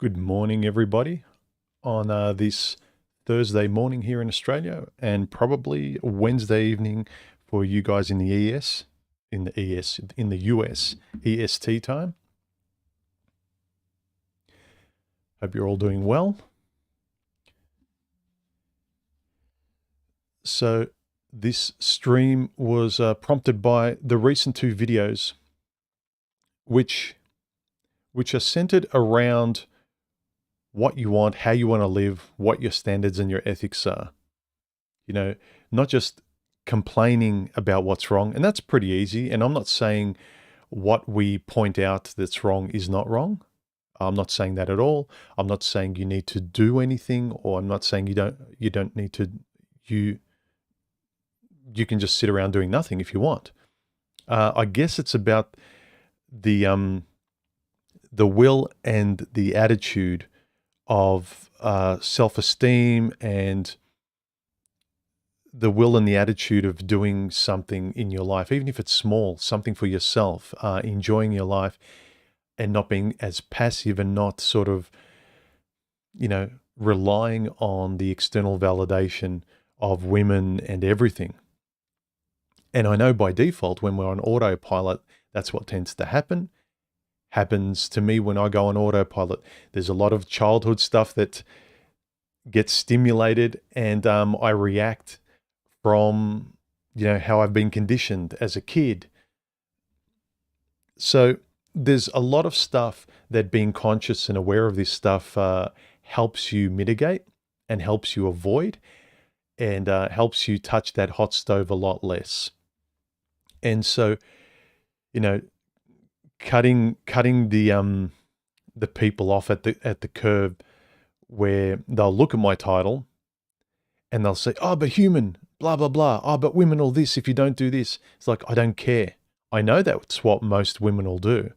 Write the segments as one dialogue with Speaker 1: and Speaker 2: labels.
Speaker 1: Good morning, everybody, on this Thursday morning here in Australia, and probably Wednesday evening for you guys in the US, EST time. Hope you're all doing well. So this stream was prompted by the recent two videos, which are centered around what you want, how you want to live, what your standards and your ethics are. You know, not just complaining about what's wrong, and that's pretty easy. And I'm not saying what we point out that's wrong is not wrong. I'm not saying that at all. I'm not saying you need to do anything, or I'm not saying you don't need to you can just sit around doing nothing if you want. I guess it's about the will and the attitude of self-esteem, and the will and the attitude of doing something in your life, even if it's small, something for yourself, enjoying your life and not being as passive and not sort of, relying on the external validation of women and everything. And I know by default, when we're on autopilot, that's what tends to happen. Happens to me when I go on autopilot. There's a lot of childhood stuff that gets stimulated, and I react from, how I've been conditioned as a kid. So there's a lot of stuff that being conscious and aware of this stuff helps you mitigate and helps you avoid, and helps you touch that hot stove a lot less. And so, cutting the people off at the curb, where they'll look at my title and they'll say, "Oh, but human, blah blah blah. Oh, but women all this if you don't do this." It's like, I don't care. I know that's what most women will do.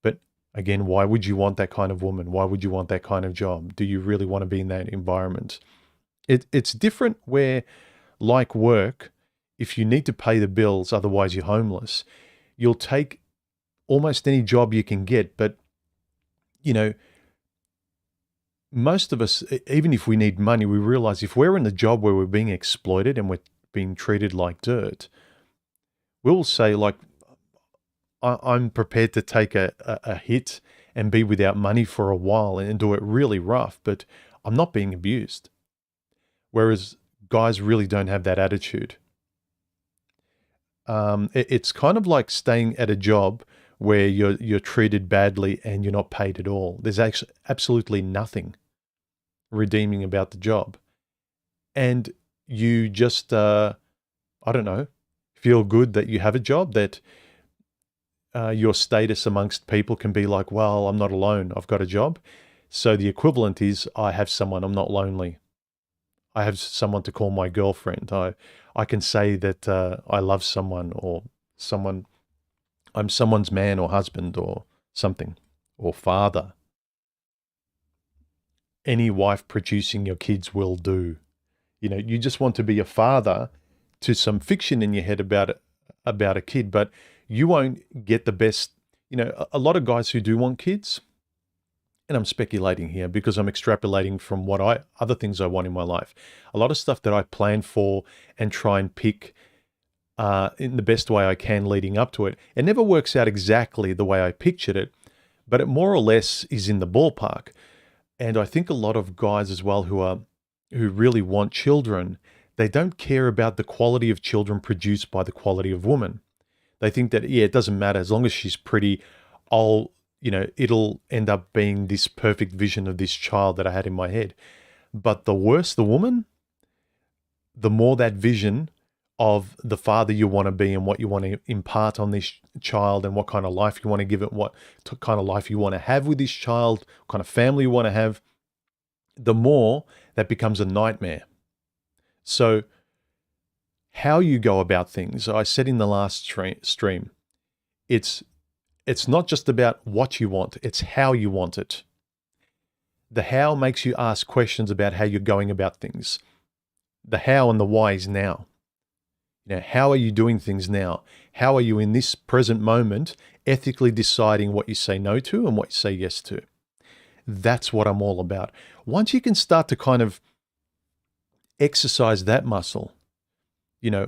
Speaker 1: But again, why would you want that kind of woman? Why would you want that kind of job? Do you really want to be in that environment? It's different where, like work, if you need to pay the bills, otherwise you're homeless, you'll take almost any job you can get. But, most of us, even if we need money, we realize if we're in a job where we're being exploited and we're being treated like dirt, we'll say, like, I'm prepared to take a hit and be without money for a while and do it really rough, but I'm not being abused. Whereas guys really don't have that attitude. It's kind of like staying at a job where you're treated badly and you're not paid at all. There's actually absolutely nothing redeeming about the job. And you just, I don't know, feel good that you have a job, that your status amongst people can be like, well, I'm not alone, I've got a job. So the equivalent is, I have someone, I'm not lonely. I have someone to call my girlfriend. I can say that I love someone, or I'm someone's man or husband or something, or father. Any wife producing your kids will do. You just want to be a father to some fiction in your head about a kid, but you won't get the best. A lot of guys who do want kids, and I'm speculating here because I'm extrapolating from other things I want in my life. A lot of stuff that I plan for and try and pick in the best way I can leading up to it. It never works out exactly the way I pictured it, but it more or less is in the ballpark. And I think a lot of guys as well who really want children, they don't care about the quality of children produced by the quality of woman. They think that, yeah, it doesn't matter as long as she's pretty, it'll end up being this perfect vision of this child that I had in my head. But the worse the woman, the more that vision of the father you want to be and what you want to impart on this child and what kind of life you want to give it, what kind of life you want to have with this child, what kind of family you want to have, the more that becomes a nightmare. So how you go about things, I said in the last stream, it's not just about what you want, it's how you want it. The how makes you ask questions about how you're going about things. The how and the why is now. How are you doing things now? How are you in this present moment ethically deciding what you say no to and what you say yes to? That's what I'm all about. Once you can start to kind of exercise that muscle,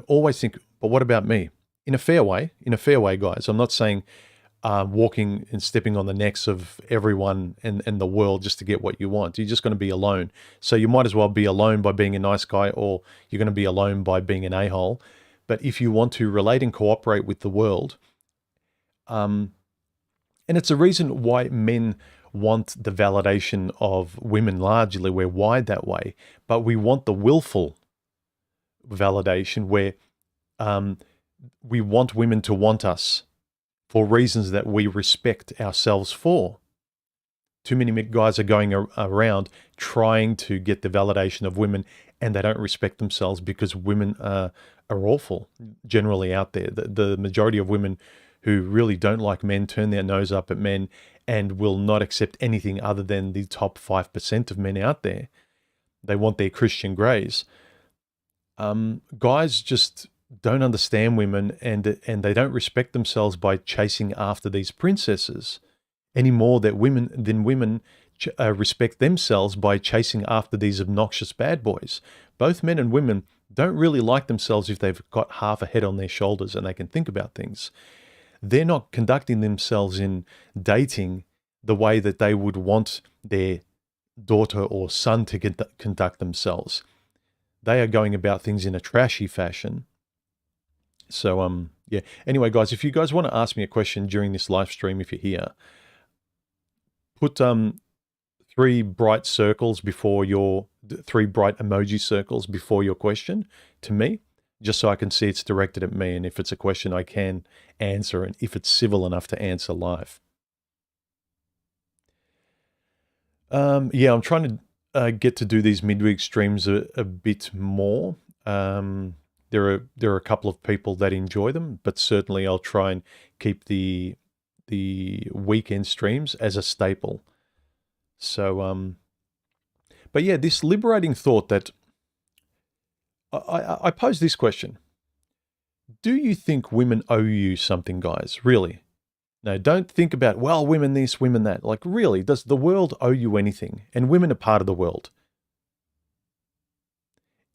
Speaker 1: always think, but what about me? In a fair way, guys. I'm not saying walking and stepping on the necks of everyone and the world just to get what you want. You're just going to be alone. So you might as well be alone by being a nice guy, or you're going to be alone by being an a-hole. But if you want to relate and cooperate with the world, and it's a reason why men want the validation of women largely. We're wired that way, but we want the willful validation where we want women to want us for reasons that we respect ourselves for. Too many guys are going around trying to get the validation of women, and they don't respect themselves because women are awful generally out there. The majority of women who really don't like men turn their nose up at men and will not accept anything other than the top 5% of men out there. They want their Christian Greys. Guys just don't understand women, and they don't respect themselves by chasing after these princesses any more than women respect themselves by chasing after these obnoxious bad boys. Both men and women don't really like themselves if they've got half a head on their shoulders and they can think about things. They're not conducting themselves in dating the way that they would want their daughter or son to conduct themselves. They are going about things in a trashy fashion. So, yeah. Anyway, guys, if you guys want to ask me a question during this live stream, if you're here, put 3 bright circles before your 3 bright emoji circles before your question to me, just so I can see it's directed at me. And if it's a question I can answer, and if it's civil enough to answer live. Yeah, I'm trying to get to do these midweek streams a bit more. There are a couple of people that enjoy them, but certainly I'll try and keep the weekend streams as a staple. So, but yeah, this liberating thought that I pose this question. Do you think women owe you something, guys? Really? No, don't think about, well, women this, women that. Like, really, does the world owe you anything? And women are part of the world.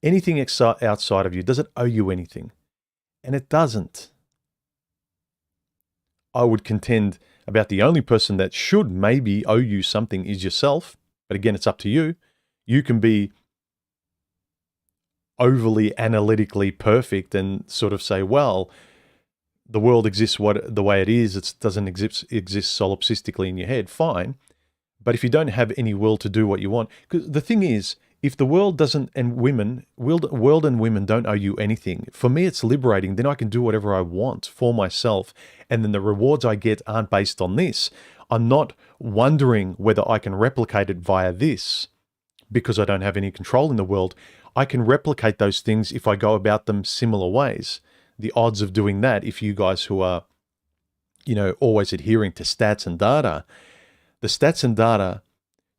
Speaker 1: Anything outside of you, does it owe you anything? And it doesn't. I would contend about the only person that should maybe owe you something is yourself. But again, it's up to you. You can be overly analytically perfect and sort of say, well, the world exists the way it is. It doesn't exist solipsistically in your head. Fine. But if you don't have any will to do what you want, because the thing is, if the world doesn't, and world and women don't owe you anything, for me it's liberating. Then I can do whatever I want for myself. And then the rewards I get aren't based on this. I'm not wondering whether I can replicate it via this because I don't have any control in the world. I can replicate those things if I go about them similar ways. The odds of doing that, if you guys who are, always adhering to stats and data, the stats and data,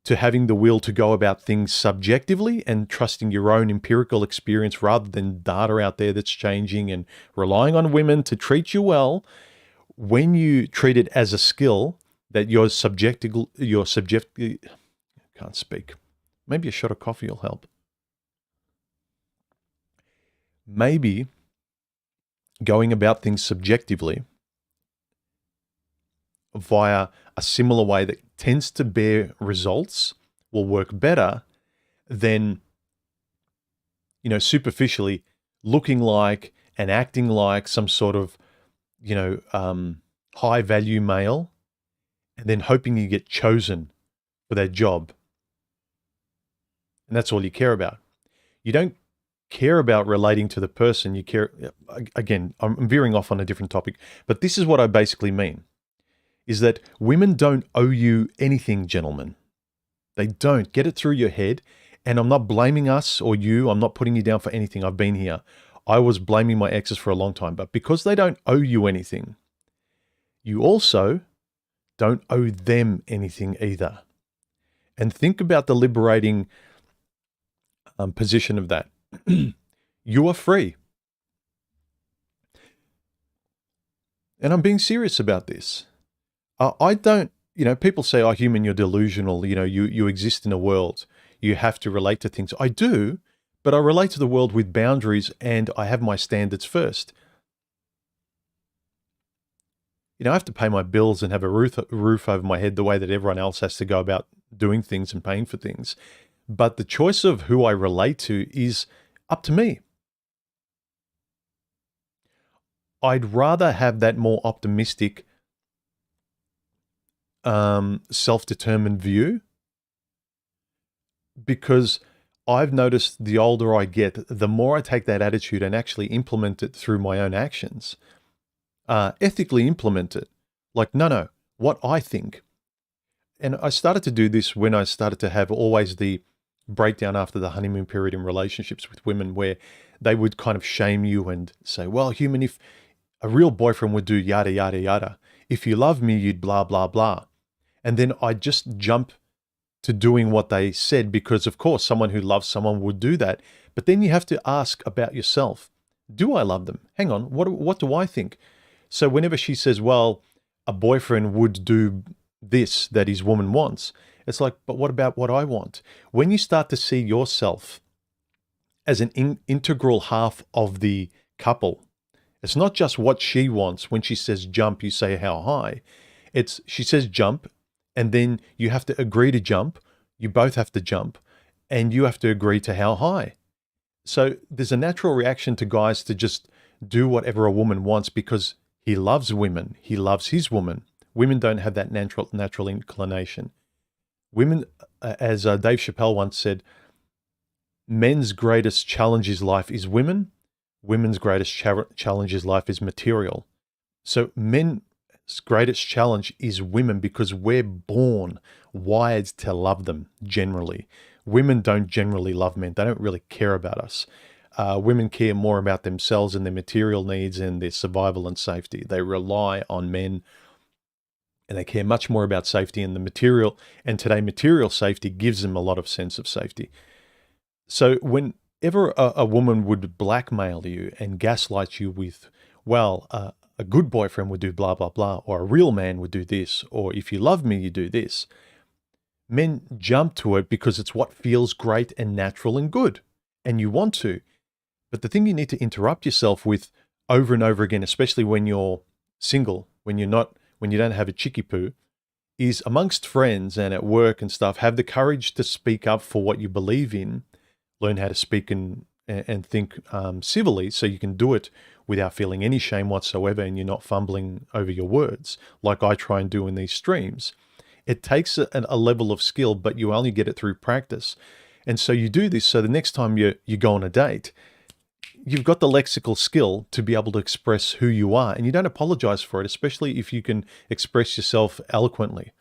Speaker 1: to having the will to go about things subjectively and trusting your own empirical experience rather than data out there that's changing, and relying on women to treat you well, when you treat it as a skill that you're can't speak. Maybe a shot of coffee will help. Maybe going about things subjectively via a similar way that tends to bear results will work better than, superficially looking like and acting like some sort of, high value male, and then hoping you get chosen for that job. And that's all you care about. You don't care about relating to the person. You care, again, I'm veering off on a different topic, but this is what I basically mean, is that women don't owe you anything, gentlemen. They don't. Get it through your head. And I'm not blaming us or you. I'm not putting you down for anything. I've been here. I was blaming my exes for a long time, but because they don't owe you anything, you also don't owe them anything either. And think about the liberating position of that. You are free. And I'm being serious about this. I don't, people say, oh, human, you're delusional. You exist in a world. You have to relate to things. I do, but I relate to the world with boundaries and I have my standards first. I have to pay my bills and have a roof over my head the way that everyone else has to go about doing things and paying for things. But the choice of who I relate to is up to me. I'd rather have that more optimistic, self-determined view, because I've noticed the older I get, the more I take that attitude and actually implement it through my own actions, ethically implement it. Like, no, what I think. And I started to do this when I started to have always the breakdown after the honeymoon period in relationships with women, where they would kind of shame you and say, well, human, if a real boyfriend would do yada, yada, yada. If you love me, you'd blah, blah, blah. And then I just jump to doing what they said because, of course, someone who loves someone would do that. But then you have to ask about yourself. Do I love them? Hang on, what do I think? So whenever she says, well, a boyfriend would do this that his woman wants, it's like, but what about what I want? When you start to see yourself as an integral half of the couple, it's not just what she wants. When she says jump, you say how high. She says jump, and then you have to agree to jump. You both have to jump, and you have to agree to how high. So there's a natural reaction to guys to just do whatever a woman wants because he loves women. He loves his woman. Women don't have that natural inclination. Women, as Dave Chappelle once said, men's greatest challenge in life is women. Women's greatest challenge in life is material. So men's greatest challenge is women because we're born wired to love them generally. Women don't generally love men. They don't really care about us. Women care more about themselves and their material needs and their survival and safety. They rely on men and they care much more about safety and the material. And today, material safety gives them a lot of sense of safety. So whenever a woman would blackmail you and gaslight you with, well, a good boyfriend would do blah, blah, blah, or a real man would do this, or if you love me, you do this, men jump to it because it's what feels great and natural and good, and you want to. But the thing you need to interrupt yourself with over and over again, especially when you're single, when you don't have a chickie poo, is amongst friends and at work and stuff, have the courage to speak up for what you believe in. Learn how to speak and think civilly so you can do it without feeling any shame whatsoever and you're not fumbling over your words like I try and do in these streams. It takes a level of skill, but you only get it through practice. And so you do this so the next time you go on a date, you've got the lexical skill to be able to express who you are and you don't apologize for it, especially if you can express yourself eloquently.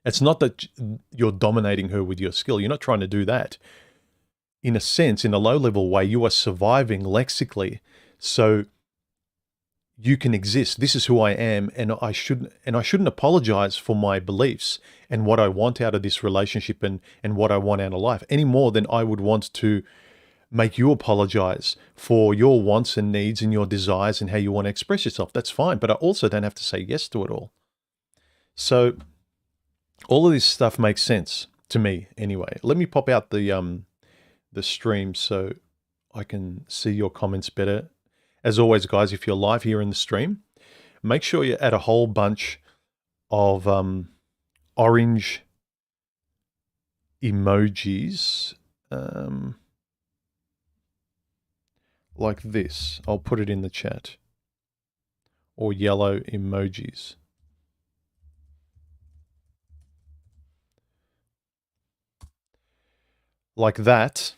Speaker 1: It's not that you're dominating her with your skill. You're not trying to do that. In a sense, in a low-level way, you are surviving lexically, so you can exist. This is who I am, and I shouldn't apologize for my beliefs and what I want out of this relationship and what I want out of life any more than I would want to make you apologize for your wants and needs and your desires and how you want to express yourself. That's fine, but I also don't have to say yes to it all. So all of this stuff makes sense to me anyway. Let me pop out the stream so I can see your comments better. As always, guys, if you're live here in the stream, make sure you add a whole bunch of orange emojis like this. I'll put it in the chat. Or yellow emojis. Like that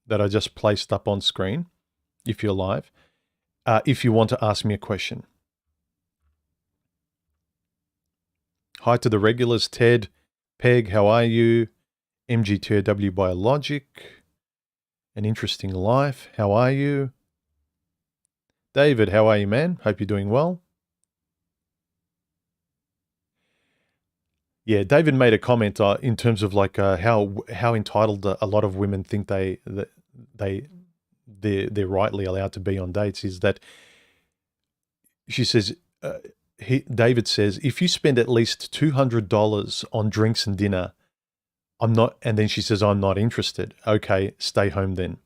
Speaker 1: I just placed up on screen, if you're live, if you want to ask me a question. Hi to the regulars, Ted, Peg, how are you? MGTOW Biologic, An Interesting Life, how are you? David, how are you, man? Hope you're doing well. Yeah, David made a comment in terms of like how entitled a lot of women think they're rightly allowed to be on dates. Is that she says David says, if you spend at least $200 on drinks and dinner, I'm not, and then she says, I'm not interested. Okay, stay home then.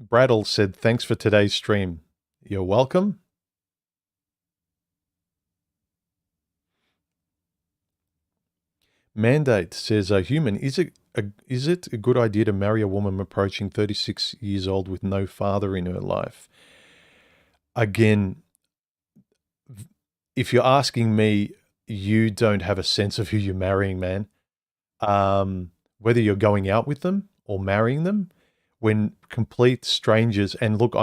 Speaker 1: Bradle said, thanks for today's stream. You're welcome. Mandate says, human, is it a good idea to marry a woman approaching 36 years old with no father in her life? Again, if you're asking me, you don't have a sense of who you're marrying, man. Whether you're going out with them or marrying them, when complete strangers, and look,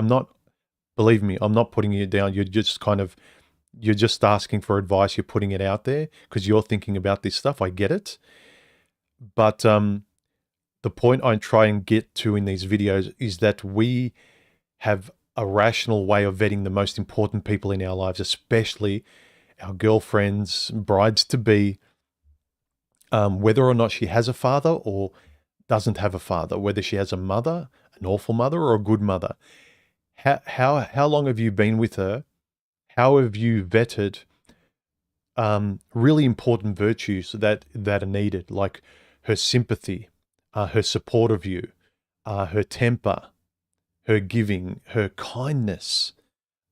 Speaker 1: believe me, I'm not putting you down. You're just asking for advice. You're putting it out there because you're thinking about this stuff. I get it. But the point I try and get to in these videos is that we have a rational way of vetting the most important people in our lives, especially our girlfriends, brides-to-be, whether or not she has a father or doesn't have a father, whether she has a mother, an awful mother, or a good mother. How long have you been with her? How have you vetted really important virtues that are needed, like her sympathy, her support of you, her temper, her giving, her kindness,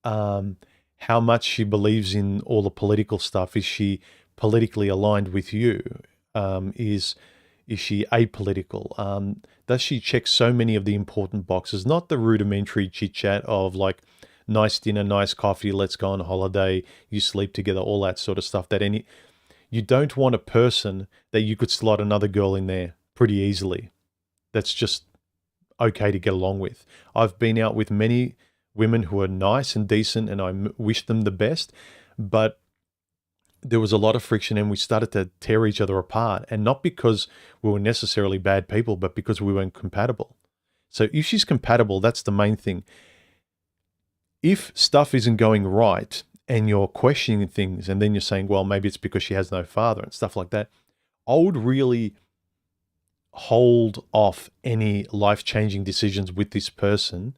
Speaker 1: how much she believes in all the political stuff. Is she politically aligned with you? Is she apolitical? Does she check so many of the important boxes, not the rudimentary chit-chat of like, nice dinner, nice coffee, let's go on holiday, you sleep together, all that sort of stuff. You don't want a person that you could slot another girl in there pretty easily. That's just okay to get along with. I've been out with many women who are nice and decent, and I wish them the best, but there was a lot of friction and we started to tear each other apart, and not because we were necessarily bad people, but because we weren't compatible. So if she's compatible, that's the main thing. If stuff isn't going right and you're questioning things and then you're saying, well, maybe it's because she has no father and stuff like that, I would really hold off any life-changing decisions with this person.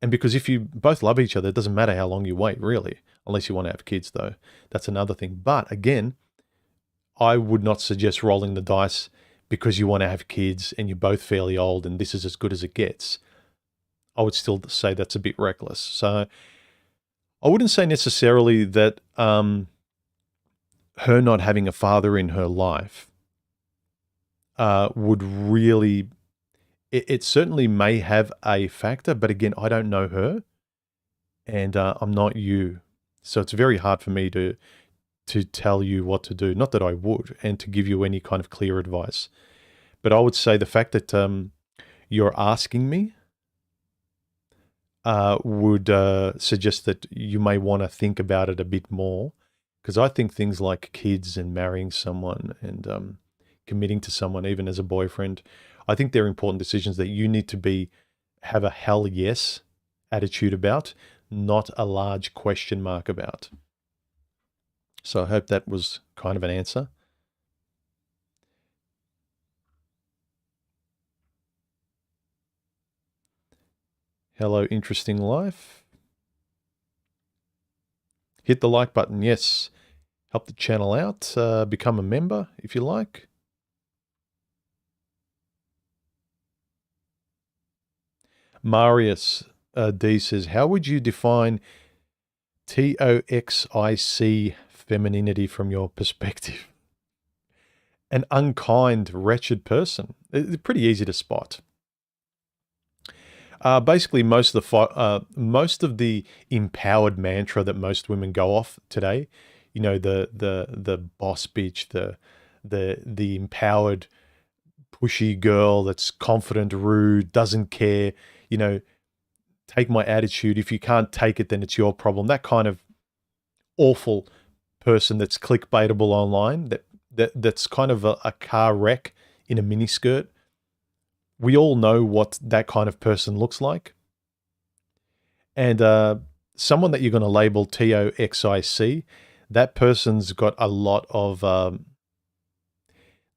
Speaker 1: And because if you both love each other, it doesn't matter how long you wait, really, unless you want to have kids, though. That's another thing. But again, I would not suggest rolling the dice because you want to have kids and you're both fairly old and this is as good as it gets. I would still say that's a bit reckless. So I wouldn't say necessarily that her not having a father in her life would really, it certainly may have a factor, but again, I don't know her and I'm not you. So it's very hard for me to tell you what to do. Not that I would, and to give you any kind of clear advice. But I would say the fact that you're asking me would suggest that you may want to think about it a bit more, because I think things like kids and marrying someone and committing to someone, even as a boyfriend, I think they're important decisions that you need to have a hell yes attitude about, not a large question mark about. So I hope that was kind of an answer. Hello, interesting life. Hit the like button, yes. Help the channel out. Become a member if you like. Marius D says, how would you define toxic femininity from your perspective? An unkind, wretched person. It's pretty easy to spot. Basically, most of the empowered mantra that most women go off today, you know, the boss bitch, the empowered, pushy girl that's confident, rude, doesn't care, you know, take my attitude. If you can't take it, then it's your problem. That kind of awful person that's clickbaitable online, that's kind of a car wreck in a miniskirt. We all know what that kind of person looks like. And someone that you're going to label toxic, that person's got a lot of...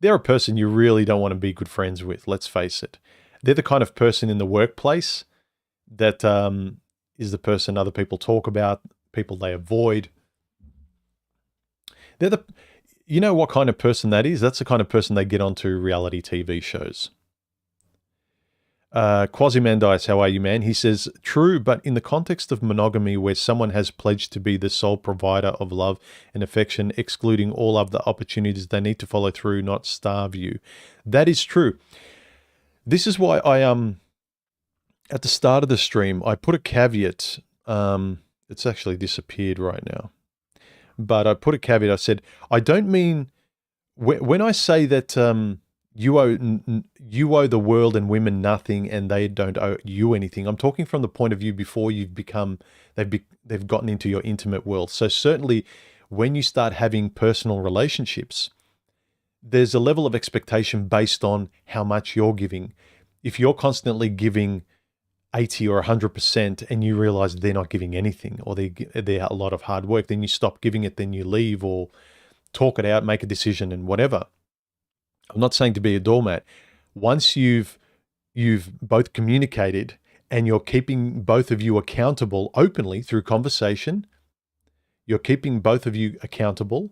Speaker 1: they're a person you really don't want to be good friends with, let's face it. They're the kind of person in the workplace that is the person other people talk about, people they avoid. They're the, you know what kind of person that is? That's the kind of person they get onto reality TV shows. Quasimandice, how are you, man? He says, true, but in the context of monogamy where someone has pledged to be the sole provider of love and affection, excluding all other opportunities, they need to follow through, not starve you. That is true. This is why I, at the start of the stream, I put a caveat. It's actually disappeared right now. But I put a caveat. I said, I don't mean, when I say that you owe the world and women nothing and they don't owe you anything, I'm talking from the point of view before you've become, they've gotten into your intimate world. So certainly when you start having personal relationships, there's a level of expectation based on how much you're giving. If you're constantly giving 80 or 100% and you realize they're not giving anything, or they're a lot of hard work, then you stop giving it, then you leave or talk it out, make a decision and whatever. I'm not saying to be a doormat. Once you've both communicated and you're keeping both of you accountable openly through conversation, you're keeping both of you accountable.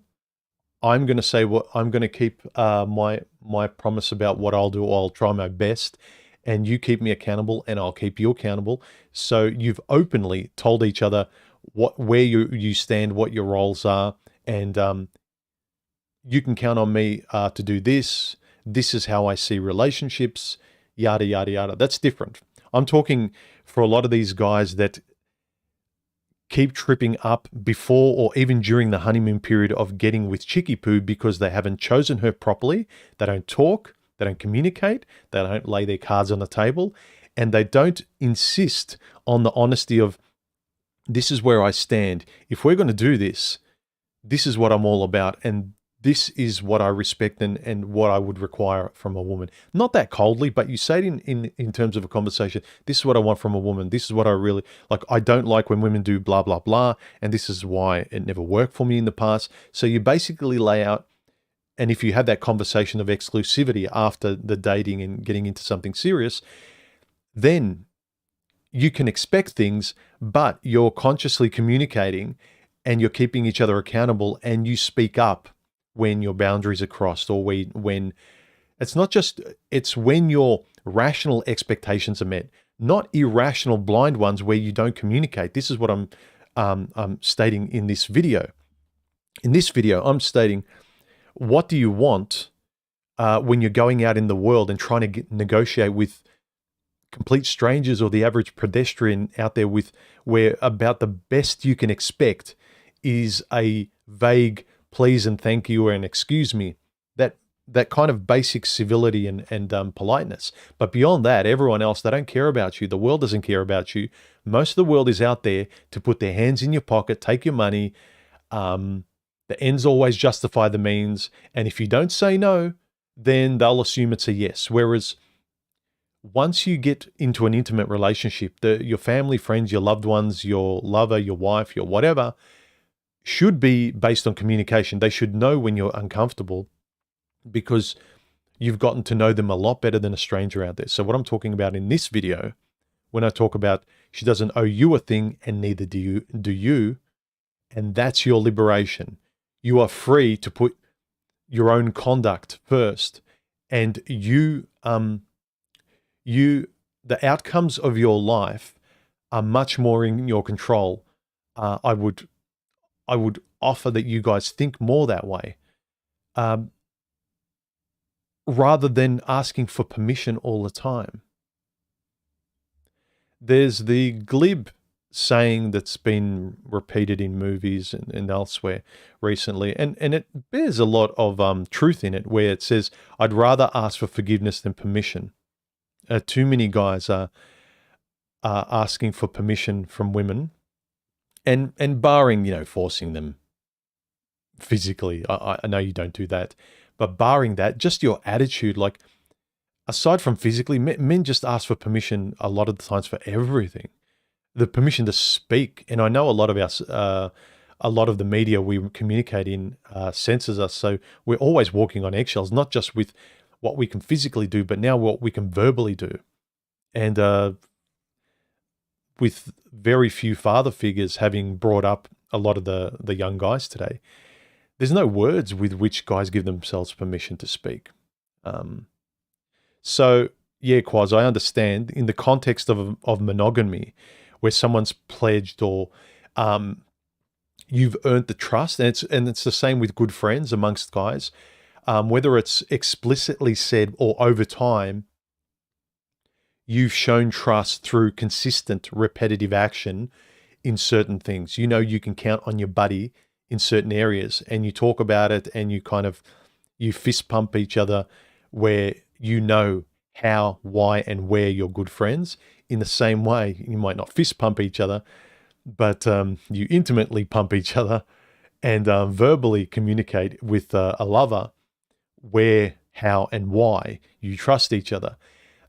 Speaker 1: I'm going to say what I'm going to keep my promise about what I'll do. I'll try my best, and you keep me accountable, and I'll keep you accountable. So you've openly told each other where you stand, what your roles are, and you can count on me to do this. This is how I see relationships, yada, yada, yada. That's different. I'm talking for a lot of these guys that keep tripping up before or even during the honeymoon period of getting with Chicky Poo because they haven't chosen her properly. They don't talk, they don't communicate, they don't lay their cards on the table, and they don't insist on the honesty of, this is where I stand. If we're going to do this, this is what I'm all about, and this is what I respect and what I would require from a woman. Not that coldly, but you say it in terms of a conversation. This is what I want from a woman. This is what I really like. I don't like when women do blah, blah, blah. And this is why it never worked for me in the past. So you basically lay out, and if you have that conversation of exclusivity after the dating and getting into something serious, then you can expect things, but you're consciously communicating and you're keeping each other accountable, and you speak up when your boundaries are crossed, or when it's not just, it's when your rational expectations are met, not irrational blind ones where you don't communicate. This is what I'm stating in this video. In this video, I'm stating, what do you want when you're going out in the world and trying to negotiate with complete strangers or the average pedestrian out there, where about the best you can expect is a vague please and thank you and excuse me, that kind of basic civility and politeness. But beyond that, everyone else, they don't care about you. The world doesn't care about you. Most of the world is out there to put their hands in your pocket, take your money. The ends always justify the means. And if you don't say no, then they'll assume it's a yes. Whereas once you get into an intimate relationship, your family, friends, your loved ones, your lover, your wife, your whatever, should be based on communication. They should know when you're uncomfortable because you've gotten to know them a lot better than a stranger out there. So what I'm talking about in this video, when I talk about she doesn't owe you a thing and neither do you, and that's your liberation. You are free to put your own conduct first, and the outcomes of your life are much more in your control. I would offer that you guys think more that way, rather than asking for permission all the time. There's the glib saying that's been repeated in movies and elsewhere recently, and it bears a lot of truth in it, where it says, I'd rather ask for forgiveness than permission. Too many guys are asking for permission from women, and barring, forcing them physically. I know you don't do that, but barring that, just your attitude, like aside from physically, men just ask for permission a lot of the times for everything. The permission to speak. And I know a lot of the media we communicate in censors us. So we're always walking on eggshells, not just with what we can physically do, but now what we can verbally do. And with very few father figures having brought up a lot of the young guys today, there's no words with which guys give themselves permission to speak. So yeah, Quaz, I understand in the context of monogamy, where someone's pledged or you've earned the trust, and it's the same with good friends amongst guys, whether it's explicitly said or over time, you've shown trust through consistent, repetitive action in certain things. You know, you can count on your buddy in certain areas, and you talk about it, and you fist pump each other where you know how, why, and where you're good friends. In the same way, you might not fist pump each other, but you intimately pump each other and verbally communicate with a lover where, how, and why you trust each other.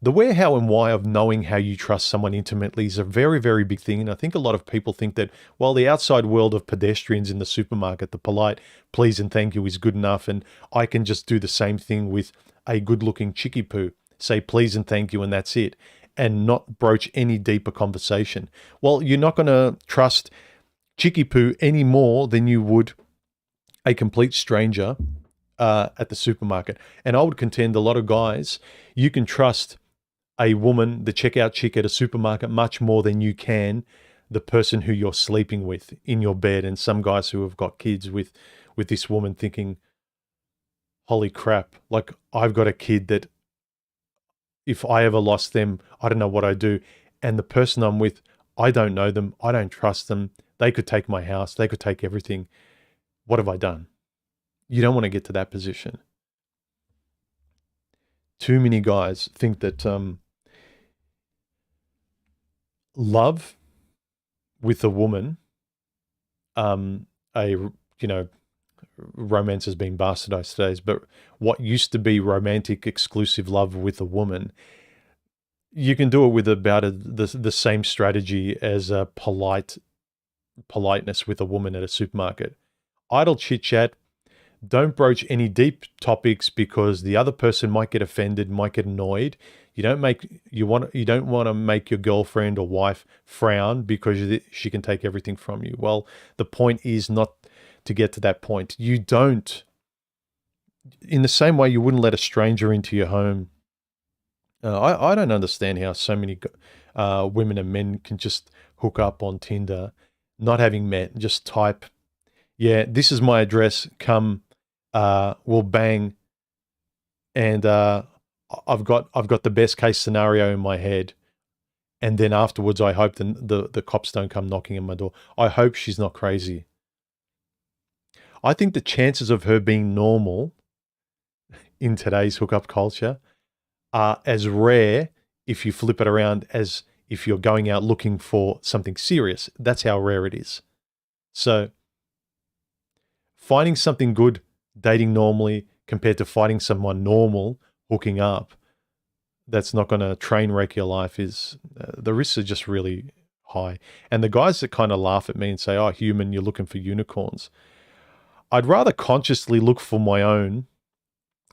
Speaker 1: The where, how, and why of knowing how you trust someone intimately is a very, very big thing. And I think a lot of people think that, well, the outside world of pedestrians in the supermarket, the polite please and thank you is good enough. And I can just do the same thing with a good-looking chickie poo, say please and thank you, and that's it, and not broach any deeper conversation. Well, you're not going to trust chickie poo any more than you would a complete stranger at the supermarket. And I would contend a lot of guys, you can trust a woman, the checkout chick at a supermarket, much more than you can the person who you're sleeping with in your bed. And some guys who have got kids with this woman thinking, holy crap, like I've got a kid that if I ever lost them, I don't know what I'd do. And the person I'm with, I don't know them. I don't trust them. They could take my house. They could take everything. What have I done? You don't want to get to that position. Too many guys think that love with a woman, romance has been bastardized today, but what used to be romantic, exclusive love with a woman, you can do it with about the same strategy as a politeness with a woman at a supermarket. Idle chit chat. Don't broach any deep topics because the other person might get offended, might get annoyed. You don't want to make your girlfriend or wife frown because she can take everything from you. Well, the point is not to get to that point. You don't, in the same way you wouldn't let a stranger into your home. I don't understand how so many women and men can just hook up on Tinder, not having met, just type, yeah, this is my address, come, we'll bang, and I've got the best case scenario in my head, and then afterwards I hope the cops don't come knocking on my door. I hope she's not crazy. I think the chances of her being normal in today's hookup culture are as rare, if you flip it around, as if you're going out looking for something serious. That's how rare it is. So finding something good dating normally compared to finding someone normal hooking up that's not going to train wreck your life is the risks are just really high. And the guys that kind of laugh at me and say, oh, human, you're looking for unicorns. I'd rather consciously look for my own.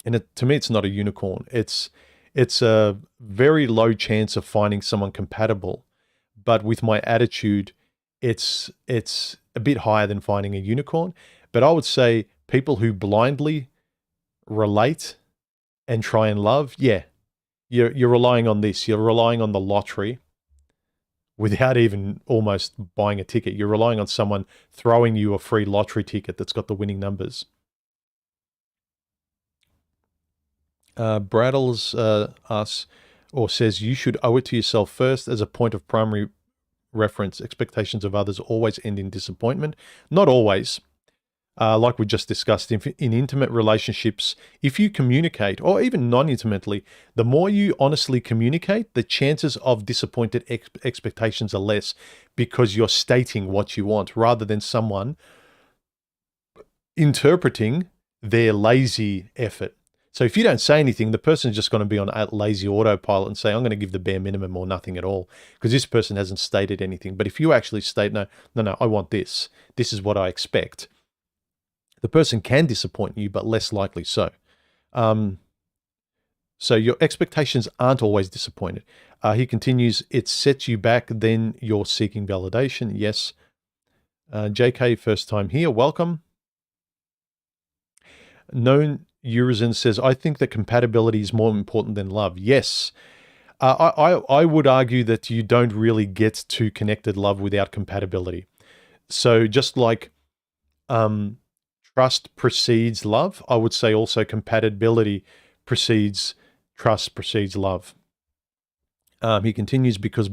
Speaker 1: And to me, it's not a unicorn. It's a very low chance of finding someone compatible. But with my attitude, it's a bit higher than finding a unicorn. But I would say people who blindly relate and try and love, yeah, you're relying on this. You're relying on the lottery without even almost buying a ticket. You're relying on someone throwing you a free lottery ticket that's got the winning numbers. Braddles us or says you should owe it to yourself first as a point of primary reference. Expectations of others always end in disappointment. Not always. Like we just discussed, in intimate relationships, if you communicate, or even non-intimately, the more you honestly communicate, the chances of disappointed expectations are less because you're stating what you want rather than someone interpreting their lazy effort. So if you don't say anything, the person's just going to be on a lazy autopilot and say, I'm going to give the bare minimum or nothing at all because this person hasn't stated anything. But if you actually state, no, I want this. This is what I expect. The person can disappoint you, but less likely so. So your expectations aren't always disappointed. He continues, it sets you back, then you're seeking validation. Yes. JK, first time here, welcome. Known Urizen says, I think that compatibility is more important than love. Yes. I would argue that you don't really get to connected love without compatibility. So just like trust precedes love, I would say also compatibility precedes trust, precedes love. He continues, because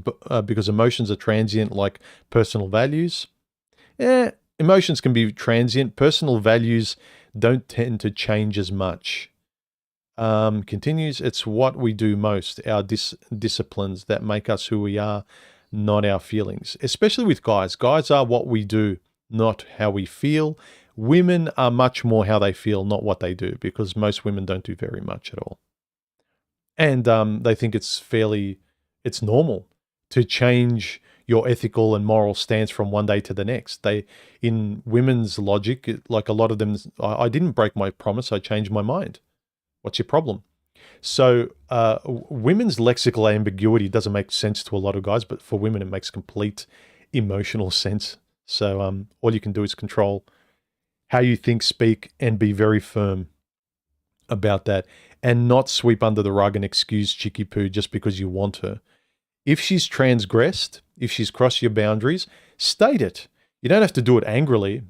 Speaker 1: emotions are transient like personal values. Emotions can be transient. Personal values don't tend to change as much. Continues, it's what we do most, our disciplines that make us who we are, not our feelings. Especially with guys. Guys are what we do, not how we feel. Women are much more how they feel, not what they do, because most women don't do very much at all. And they think it's normal to change your ethical and moral stance from one day to the next. In women's logic, like a lot of them, I didn't break my promise, I changed my mind. What's your problem? So women's lexical ambiguity doesn't make sense to a lot of guys, but for women, it makes complete emotional sense. So all you can do is control how you think, speak, and be very firm about that, and not sweep under the rug and excuse Chicky Poo just because you want her. If she's transgressed, if she's crossed your boundaries, state it. You don't have to do it angrily.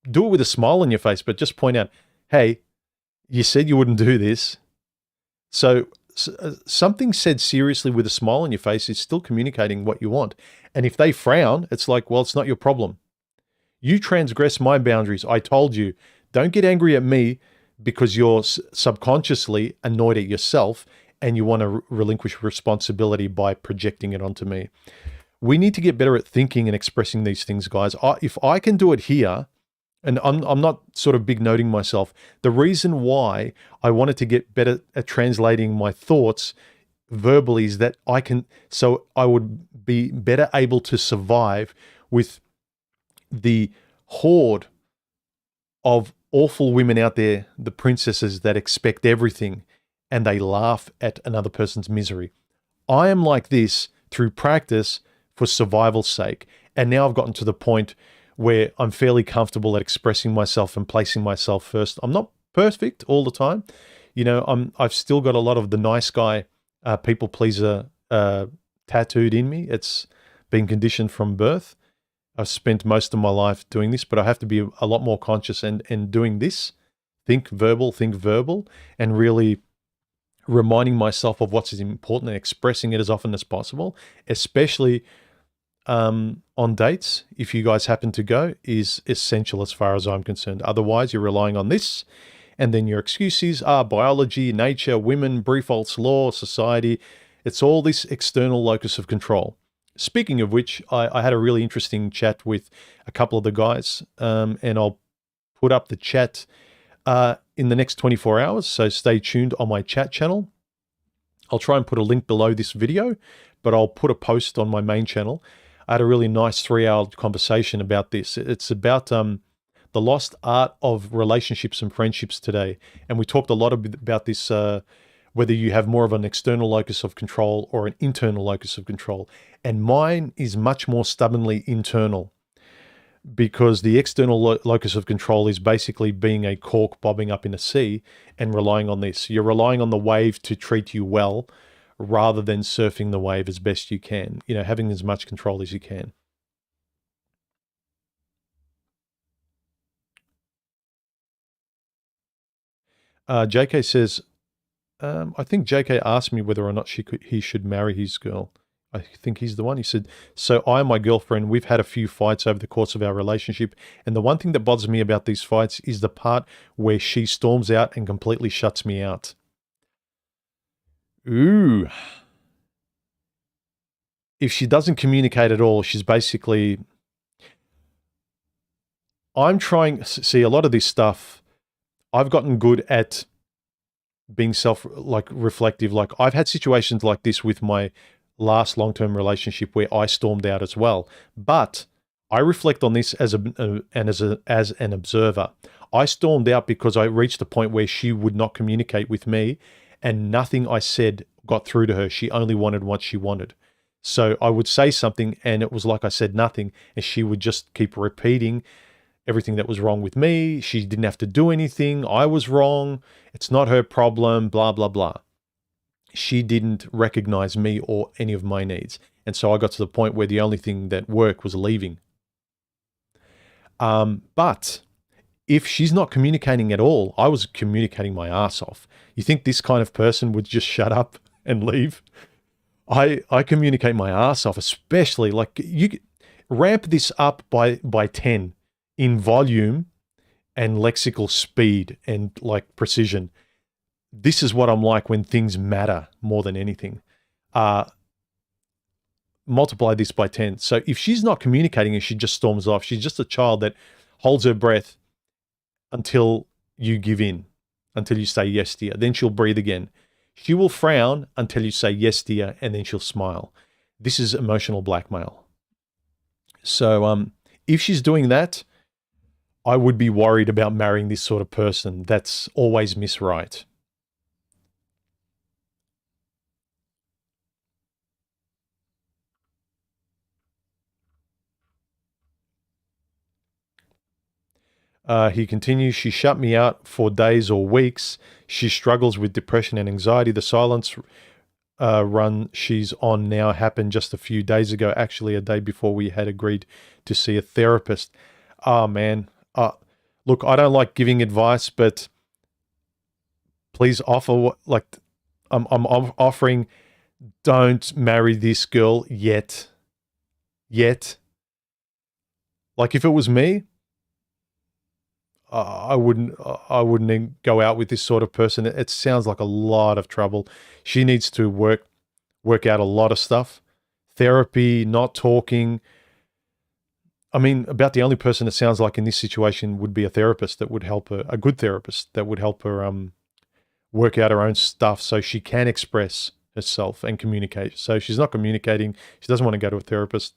Speaker 1: Do it with a smile on your face, but just point out, hey, you said you wouldn't do this. So something said seriously with a smile on your face is still communicating what you want. And if they frown, it's like, well, it's not your problem. You transgress my boundaries. I told you, don't get angry at me because you're subconsciously annoyed at yourself and you want to relinquish responsibility by projecting it onto me. We need to get better at thinking and expressing these things, guys. If I can do it here, and I'm not sort of big noting myself, the reason why I wanted to get better at translating my thoughts verbally is that so I would be better able to survive with the horde of awful women out there, the princesses that expect everything and they laugh at another person's misery. I am like this through practice for survival's sake. And now I've gotten to the point where I'm fairly comfortable at expressing myself and placing myself first. I'm not perfect all the time. You know, I've still got a lot of the nice guy, people pleaser tattooed in me. It's been conditioned from birth. I've spent most of my life doing this, but I have to be a lot more conscious and doing this. Think verbal, and really reminding myself of what's important and expressing it as often as possible, especially on dates, if you guys happen to go, is essential as far as I'm concerned. Otherwise, you're relying on this, and then your excuses are biology, nature, women, Briefalt's law, society. It's all this external locus of control. Speaking of which, I had a really interesting chat with a couple of the guys, and I'll put up the chat in the next 24 hours, so stay tuned on my chat channel. I'll try and put a link below this video, but I'll put a post on my main channel. I had a really nice 3-hour conversation about this. It's about the lost art of relationships and friendships today, and we talked a lot about this, whether you have more of an external locus of control or an internal locus of control. And mine is much more stubbornly internal, because the external locus of control is basically being a cork bobbing up in a sea and relying on this. You're relying on the wave to treat you well rather than surfing the wave as best you can, you know, having as much control as you can. JK says, I think JK asked me whether or not he should marry his girl. I think he's the one. He said, so I and my girlfriend, we've had a few fights over the course of our relationship. And the one thing that bothers me about these fights is the part where she storms out and completely shuts me out. Ooh. If she doesn't communicate at all, she's basically... I'm trying... See, a lot of this stuff, I've gotten good at being reflective. Like, I've had situations like this with my last long-term relationship where I stormed out as well. But I reflect on this as an observer. I stormed out because I reached the point where she would not communicate with me, and nothing I said got through to her. She only wanted what she wanted. So I would say something and it was like I said nothing, and she would just keep repeating everything that was wrong with me. She didn't have to do anything. I was wrong. It's not her problem, blah, blah, blah. She didn't recognize me or any of my needs. And so I got to the point where the only thing that worked was leaving. But if she's not communicating at all, I was communicating my ass off. You think this kind of person would just shut up and leave? I communicate my ass off, especially like you ramp this up by 10 in volume and lexical speed and like precision. This is what I'm like when things matter more than anything. Multiply this by 10. So if she's not communicating and she just storms off, she's just a child that holds her breath until you give in, until you say yes, dear. Then she'll breathe again. She will frown until you say yes, dear, and then she'll smile. This is emotional blackmail. So if she's doing that, I would be worried about marrying this sort of person that's always misright. He continues, she shut me out for days or weeks. She struggles with depression and anxiety. The silence run she's on now happened just a few days ago, actually a day before we had agreed to see a therapist. Oh, man. Look, I don't like giving advice, but please offer, like, I'm offering, don't marry this girl yet. Like, if it was me, I wouldn't go out with this sort of person. It sounds like a lot of trouble. She needs to work out a lot of stuff. Therapy, not talking. I mean, about the only person it sounds like in this situation would be a therapist that would help her, a good therapist that would help her work out her own stuff so she can express herself and communicate. So she's not communicating. She doesn't want to go to a therapist.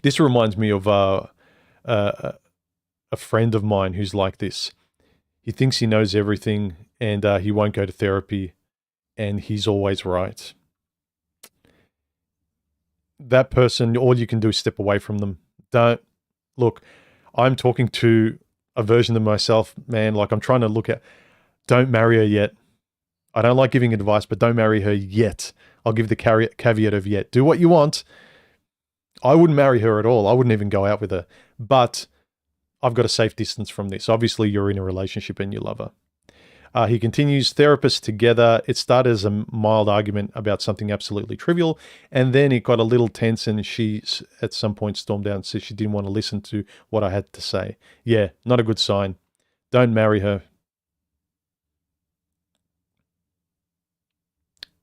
Speaker 1: This reminds me of a friend of mine who's like this. He thinks he knows everything and he won't go to therapy and he's always right. That person, all you can do is step away from them. Look, I'm talking to a version of myself, man. Like I'm trying to look at, don't marry her yet. I don't like giving advice, but don't marry her yet. I'll give the caveat of yet. Do what you want. I wouldn't marry her at all. I wouldn't even go out with her. But I've got a safe distance from this. Obviously, you're in a relationship and you love her. He continues, therapists together. It started as a mild argument about something absolutely trivial, and then it got a little tense, and she, at some point, stormed out and said she didn't want to listen to what I had to say. Yeah, not a good sign. Don't marry her.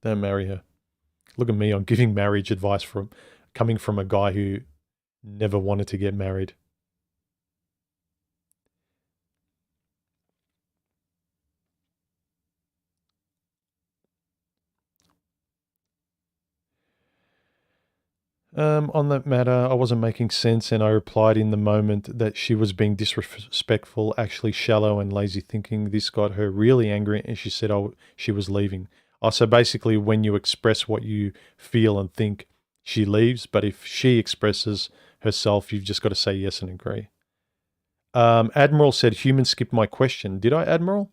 Speaker 1: Don't marry her. Look at me. I'm giving marriage advice coming from a guy who never wanted to get married. On that matter, I wasn't making sense, and I replied in the moment that she was being disrespectful, actually shallow and lazy thinking. This got her really angry, and she said she was leaving. So basically, when you express what you feel and think, she leaves, but if she expresses herself, you've just got to say yes and agree. Admiral said, human skipped my question. Did I, Admiral?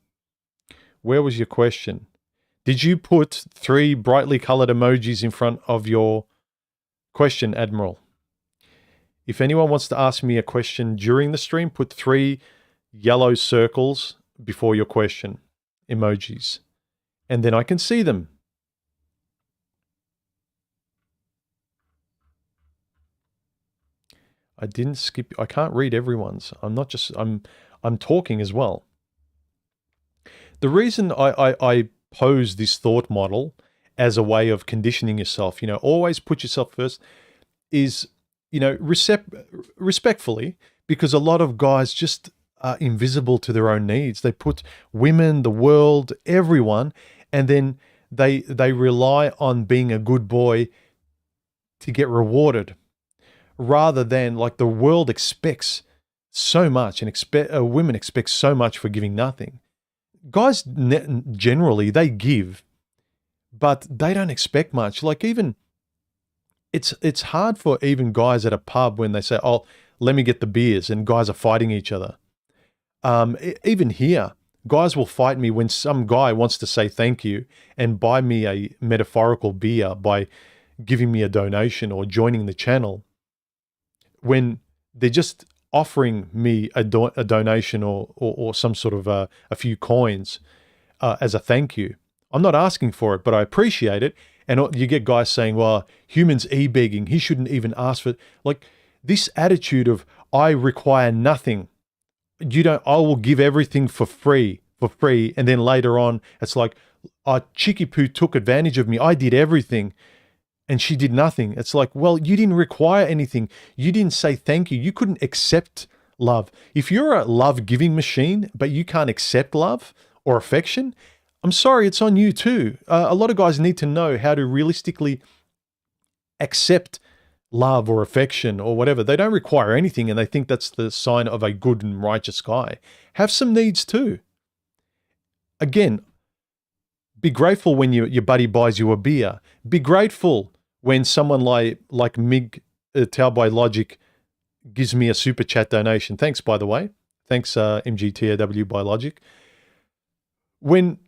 Speaker 1: Where was your question? Did you put 3 brightly colored emojis in front of your question, Admiral? If anyone wants to ask me a question during the stream, put 3 yellow circles before your question, emojis, and then I can see them. I didn't skip. I can't read everyone's. I'm talking as well. The reason I pose this thought model as a way of conditioning yourself, always put yourself first, is, respectfully, because a lot of guys just are invisible to their own needs. They put women, the world, everyone, and then they rely on being a good boy to get rewarded, rather than, like, the world expects so much, and women expect so much for giving nothing. guys generally, they give, but they don't expect much. Like even it's hard for even guys at a pub when they say, "Oh, let me get the beers," and guys are fighting each other. Even here, guys will fight me when some guy wants to say thank you and buy me a metaphorical beer by giving me a donation or joining the channel, when they're just offering me a donation or some sort of a few coins as a thank you. I'm not asking for it, but I appreciate it. And you get guys saying, well, humans e-begging, he shouldn't even ask for it. Like this attitude of, I require nothing. I will give everything for free. And then later on, it's like, Chicky Poo took advantage of me. I did everything and she did nothing. It's like, well, you didn't require anything. You didn't say thank you. You couldn't accept love. If you're a love giving machine, but you can't accept love or affection, I'm sorry, it's on you too. A lot of guys need to know how to realistically accept love or affection or whatever. They don't require anything and they think that's the sign of a good and righteous guy. Have some needs too. Again, be grateful when your buddy buys you a beer. Be grateful when someone like Mig Tao by Logic gives me a super chat donation. Thanks, by the way. Thanks, MGTAW by Logic. When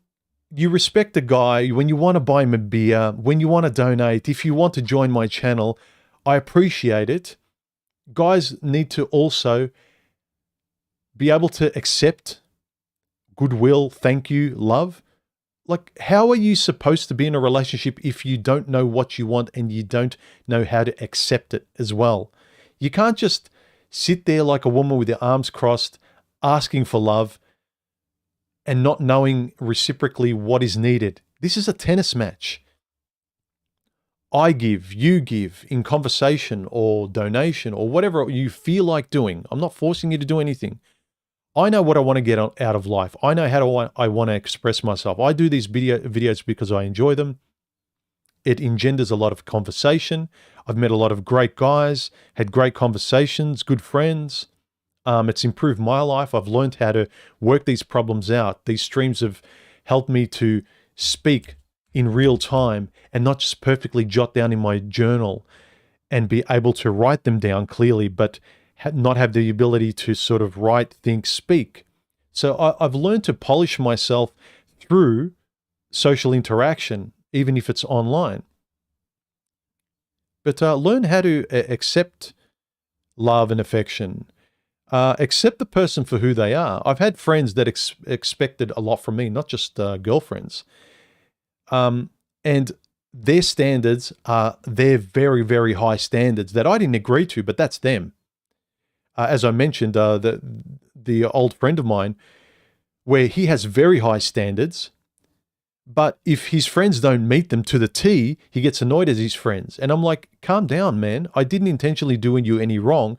Speaker 1: you respect a guy, when you want to buy him a beer, when you want to donate, if you want to join my channel, I appreciate it. Guys need to also be able to accept goodwill, thank you, love. Like, how are you supposed to be in a relationship if you don't know what you want and you don't know how to accept it as well? You can't just sit there like a woman with your arms crossed, asking for love and not knowing reciprocally what is needed. This is a tennis match. I give, you give in conversation or donation or whatever you feel like doing. I'm not forcing you to do anything. I know what I want to get out of life. I know how I want to express myself. I do these videos because I enjoy them. It engenders a lot of conversation. I've met a lot of great guys, had great conversations, good friends. It's improved my life. I've learned how to work these problems out. These streams have helped me to speak in real time and not just perfectly jot down in my journal and be able to write them down clearly, but not have the ability to sort of write, think, speak. So I've learned to polish myself through social interaction, even if it's online. But learn how to accept love and affection. Accept the person for who they are. I've had friends that expected a lot from me, not just girlfriends. And their standards are their very, very high standards that I didn't agree to, but that's them. As I mentioned, the old friend of mine, where he has very high standards, but if his friends don't meet them to the T, he gets annoyed at his friends. And I'm like, calm down, man. I didn't intentionally do you any wrong.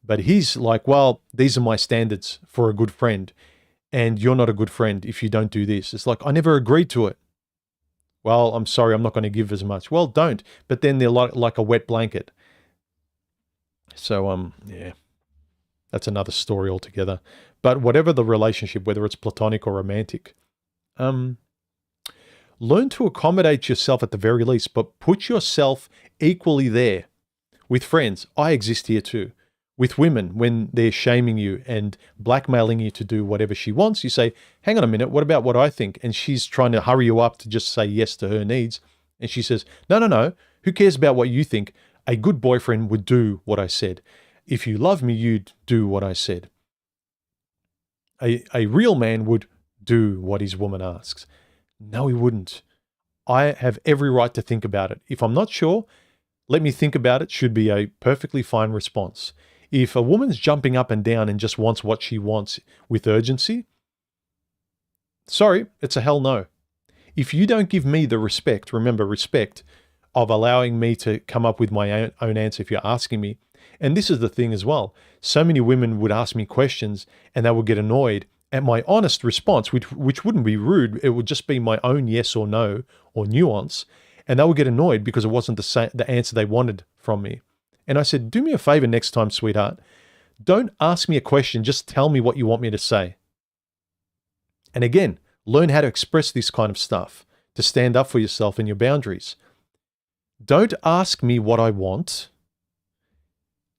Speaker 1: But he's like, well, these are my standards for a good friend. And you're not a good friend if you don't do this. It's like, I never agreed to it. Well, I'm sorry, I'm not going to give as much. Well, don't. But then they're like a wet blanket. So, yeah. That's another story altogether. But whatever the relationship, whether it's platonic or romantic, learn to accommodate yourself at the very least, but put yourself equally there. With friends, I exist here too. With women, when they're shaming you and blackmailing you to do whatever she wants, you say, hang on a minute, what about what I think? And she's trying to hurry you up to just say yes to her needs. And she says, no, who cares about what you think? A good boyfriend would do what I said. If you love me, you'd do what I said. A real man would do what his woman asks. No, he wouldn't. I have every right to think about it. If I'm not sure, let me think about it should be a perfectly fine response. If a woman's jumping up and down and just wants what she wants with urgency, sorry, it's a hell no. If you don't give me the respect, remember respect, of allowing me to come up with my own answer if you're asking me. And this is the thing as well. So many women would ask me questions and they would get annoyed at my honest response, which wouldn't be rude. It would just be my own yes or no or nuance. And they would get annoyed because it wasn't the answer they wanted from me. And I said, do me a favor next time, sweetheart. Don't ask me a question. Just tell me what you want me to say. And again, Learn how to express this kind of stuff, to stand up for yourself and your boundaries. Don't ask me what I want.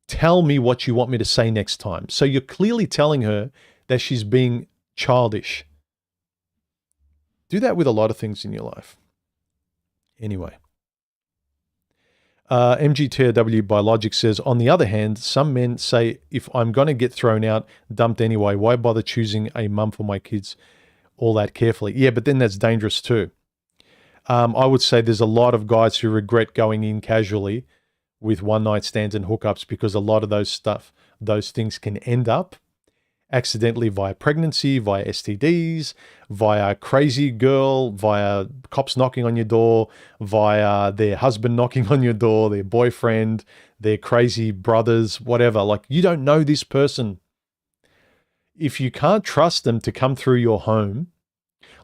Speaker 1: Tell me what you want me to say next time. So you're clearly telling her that she's being childish. Do that with a lot of things in your life. Anyway. MGTW Biologic says, on the other hand, some men say, if I'm going to get thrown out, dumped anyway, why bother choosing a mum for my kids all that carefully? Yeah, but then that's dangerous too. I would say there's a lot of guys who regret going in casually with one-night stands and hookups because a lot of those things can end up accidentally via pregnancy, via STDs, via crazy girl, via cops knocking on your door, via their husband knocking on your door, their boyfriend, their crazy brothers, whatever. Like, you don't know this person. If you can't trust them to come through your home,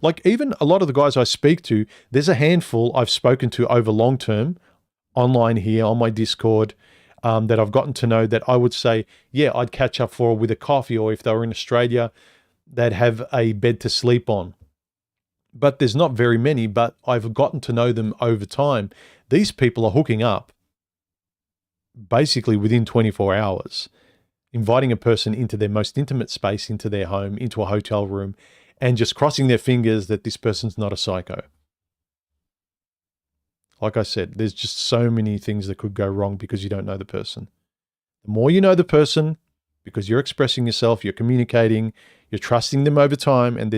Speaker 1: like even a lot of the guys I speak to, there's a handful I've spoken to over long term online here on my Discord, that I've gotten to know that I would say, yeah, I'd catch up for with a coffee, or if they were in Australia, they'd have a bed to sleep on. But there's not very many, but I've gotten to know them over time. These people are hooking up basically within 24 hours, inviting a person into their most intimate space, into their home, into a hotel room, and just crossing their fingers that this person's not a psycho. Like I said, there's just so many things that could go wrong because you don't know the person. The more you know the person, because you're expressing yourself, you're communicating, you're trusting them over time, and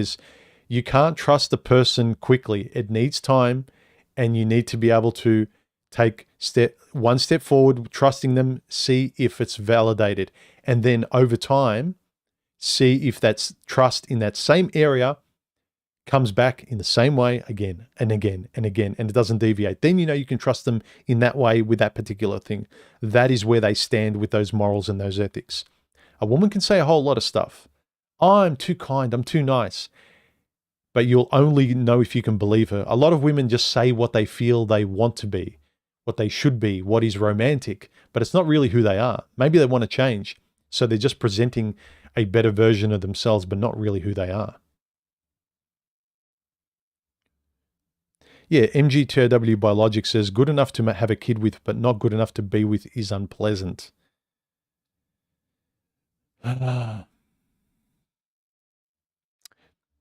Speaker 1: you can't trust the person quickly. It needs time, and you need to be able to take one step forward, trusting them, see if it's validated, and then over time, see if that's trust in that same area comes back in the same way again and again and again, and it doesn't deviate. Then you know you can trust them in that way with that particular thing. That is where they stand with those morals and those ethics. A woman can say a whole lot of stuff. I'm too kind, I'm too nice. But you'll only know if you can believe her. A lot of women just say what they feel they want to be, what they should be, what is romantic, but it's not really who they are. Maybe they want to change, so they're just presenting a better version of themselves, but not really who they are. Yeah, MGTOW Biologic says, good enough to have a kid with, but not good enough to be with is unpleasant. No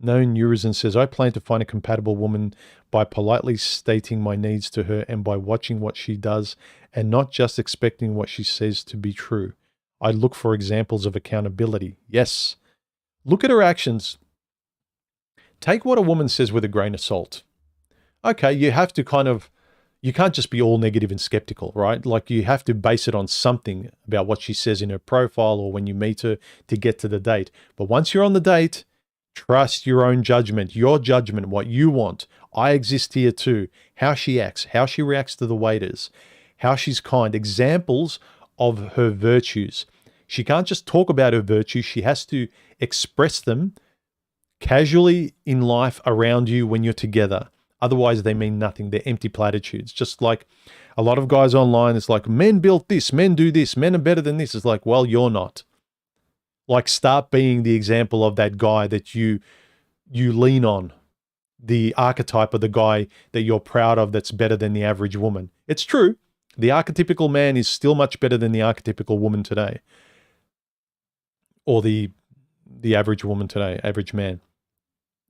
Speaker 1: Neurosin says, I plan to find a compatible woman by politely stating my needs to her and by watching what she does and not just expecting what she says to be true. I look for examples of accountability. Yes. Look at her actions. Take what a woman says with a grain of salt. Okay, you have to you can't just be all negative and skeptical, right? Like, you have to base it on something about what she says in her profile or when you meet her to get to the date. But once you're on the date, trust your own judgment, what you want. I exist here too. How she acts, how she reacts to the waiters, how she's kind, examples of her virtues. She can't just talk about her virtues. She has to express them casually in life around you when you're together. Otherwise, they mean nothing. They're empty platitudes. Just like a lot of guys online, it's like, men built this, men do this, men are better than this. It's like, well, you're not. Like, start being the example of that guy that you lean on, the archetype of the guy that you're proud of that's better than the average woman. It's true. The archetypical man is still much better than the archetypical woman today. Or the average woman today, average man.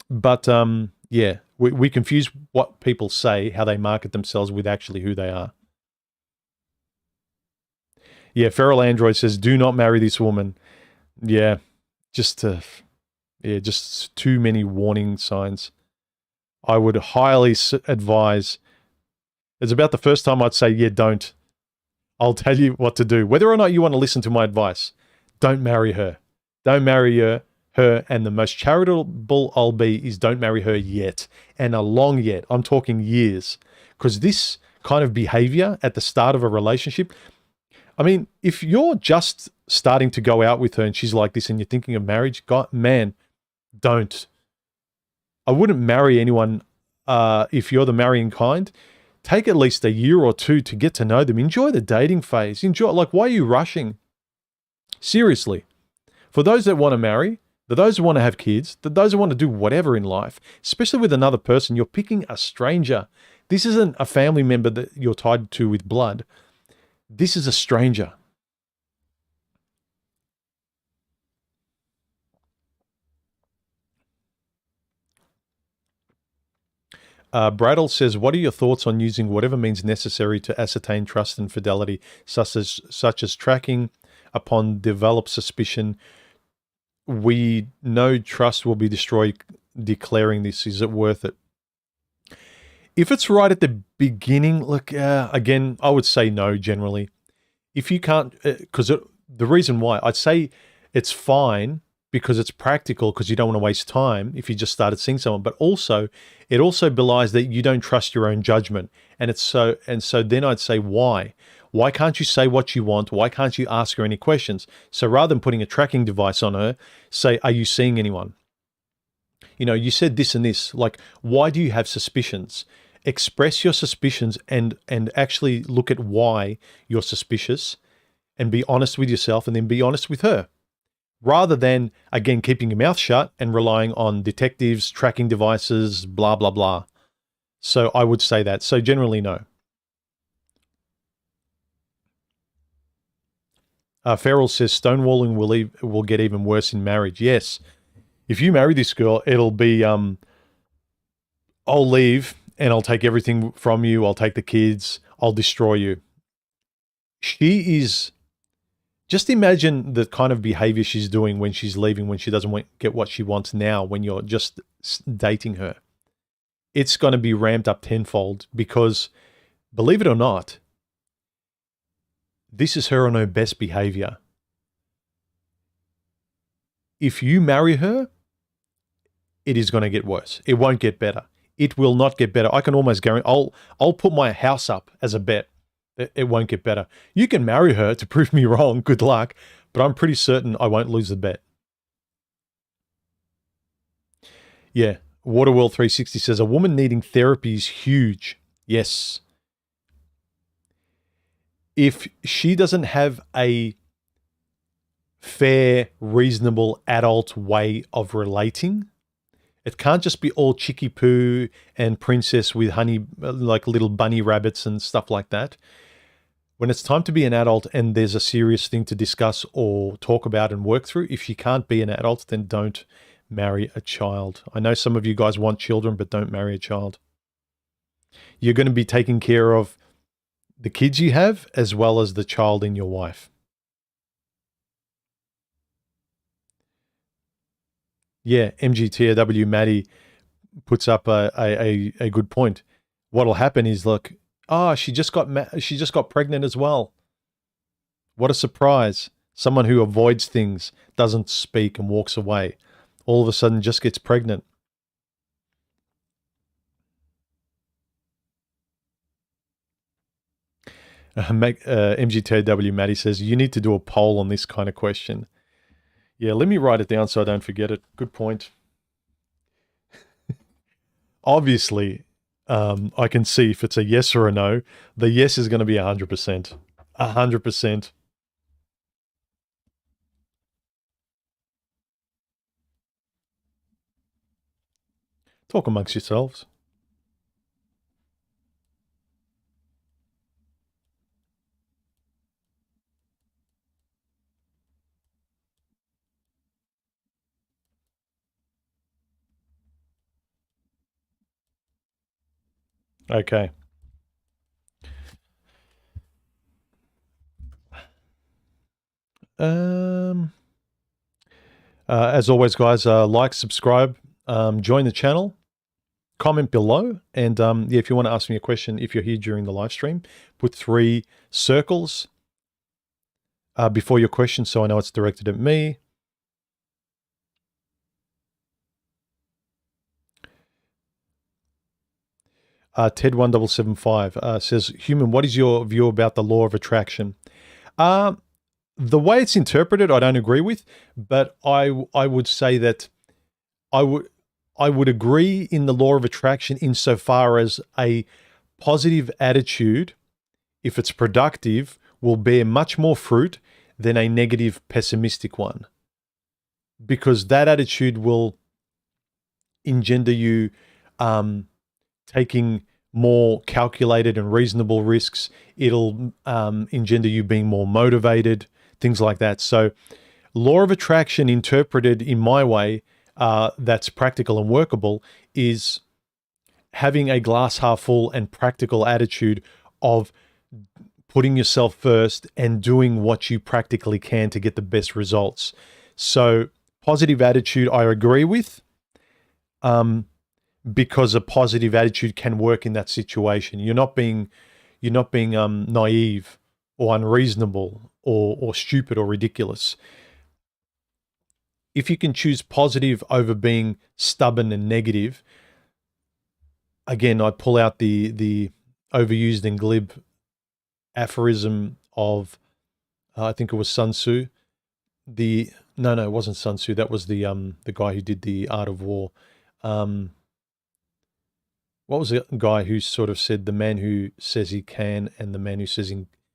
Speaker 1: But, yeah, we confuse what people say, how they market themselves, with actually who they are. Yeah, Feral Android says, do not marry this woman. Yeah, just too many warning signs. I would highly advise. It's about the first time I'd say, yeah, don't. I'll tell you what to do. Whether or not you want to listen to my advice, don't marry her. Don't marry her. And the most charitable I'll be is don't marry her yet. And a long yet. I'm talking years. Because this kind of behavior at the start of a relationship, I mean, if you're just starting to go out with her and she's like this and you're thinking of marriage, God, man, don't. I wouldn't marry anyone if you're the marrying kind. Take at least a year or two to get to know them. Enjoy the dating phase. Enjoy, like, why are you rushing? Seriously. For those that want to marry, to those who want to have kids, to those who want to do whatever in life, especially with another person. You're picking a stranger. This isn't a family member that you're tied to with blood. This is a stranger. Bradle says, what are your thoughts on using whatever means necessary to ascertain trust and fidelity, such as tracking upon developed suspicion? We know trust will be destroyed. Declaring this, is it worth it? If it's right at the beginning, look, again, I would say no generally. If you can't, because the reason why, I'd say it's fine because it's practical, because you don't want to waste time if you just started seeing someone, but also it also belies that you don't trust your own judgment. And so then I'd say, why can't you say what you want? Why can't you ask her any questions? So rather than putting a tracking device on her, say, are you seeing anyone? You know, you said this and this, like, why do you have suspicions? Express your suspicions and actually look at why you're suspicious, and be honest with yourself, and then be honest with her. Rather than, again, keeping your mouth shut and relying on detectives, tracking devices, blah, blah, blah. So I would say that. So generally, no. Farrell says stonewalling will get even worse in marriage. Yes. If you marry this girl, it'll be, I'll leave and I'll take everything from you. I'll take the kids. I'll destroy you. She is... Just imagine the kind of behavior she's doing when she's leaving, when she doesn't get what she wants now, when you're just dating her. It's going to be ramped up tenfold because, believe it or not, this is her on her best behavior. If you marry her, it is going to get worse. It won't get better. It will not get better. I can almost guarantee, I'll put my house up as a bet. It won't get better. You can marry her to prove me wrong. Good luck. But I'm pretty certain I won't lose the bet. Yeah. Waterworld 360 says, a woman needing therapy is huge. Yes. If she doesn't have a fair, reasonable adult way of relating, it can't just be all chicky poo and princess with honey, like little bunny rabbits and stuff like that. When it's time to be an adult and there's a serious thing to discuss or talk about and work through, if she can't be an adult, then don't marry a child. I know some of you guys want children, but don't marry a child. You're going to be taking care of the kids you have as well as the child in your wife. Yeah, MGTOW Maddie puts up a good point. What'll happen is, look, she just got pregnant as well. What a surprise. Someone who avoids things, doesn't speak and walks away, all of a sudden just gets pregnant. MGTW Maddie says, you need to do a poll on this kind of question. Yeah, let me write it down so I don't forget it. Good point. Obviously, I can see if it's a yes or a no. The yes is going to be 100%. 100%. Talk amongst yourselves. Okay. As always, guys, like, subscribe, join the channel, comment below, and yeah, if you want to ask me a question, if you're here during the live stream, put 3 circles before your question so I know it's directed at me. Ted1775 says, Human, what is your view about the law of attraction? The way it's interpreted, I don't agree with, but I would say that I would agree in the law of attraction insofar as a positive attitude, if it's productive, will bear much more fruit than a negative, pessimistic one. because that attitude will engender you taking more calculated and reasonable risks. It'll engender you being more motivated, things like that. So law of attraction interpreted in my way, that's practical and workable, is having a glass half full and practical attitude of putting yourself first and doing what you practically can to get the best results. So positive attitude, I agree with, because a positive attitude can work in that situation. You're not being naive or unreasonable or stupid or ridiculous. If you can choose positive over being stubborn and negative, again, I'd pull out the overused and glib aphorism of, I think it was Sun Tzu. No, it wasn't Sun Tzu. That was the guy who did The Art of War. What was the guy who sort of said the man who says he can and the man who says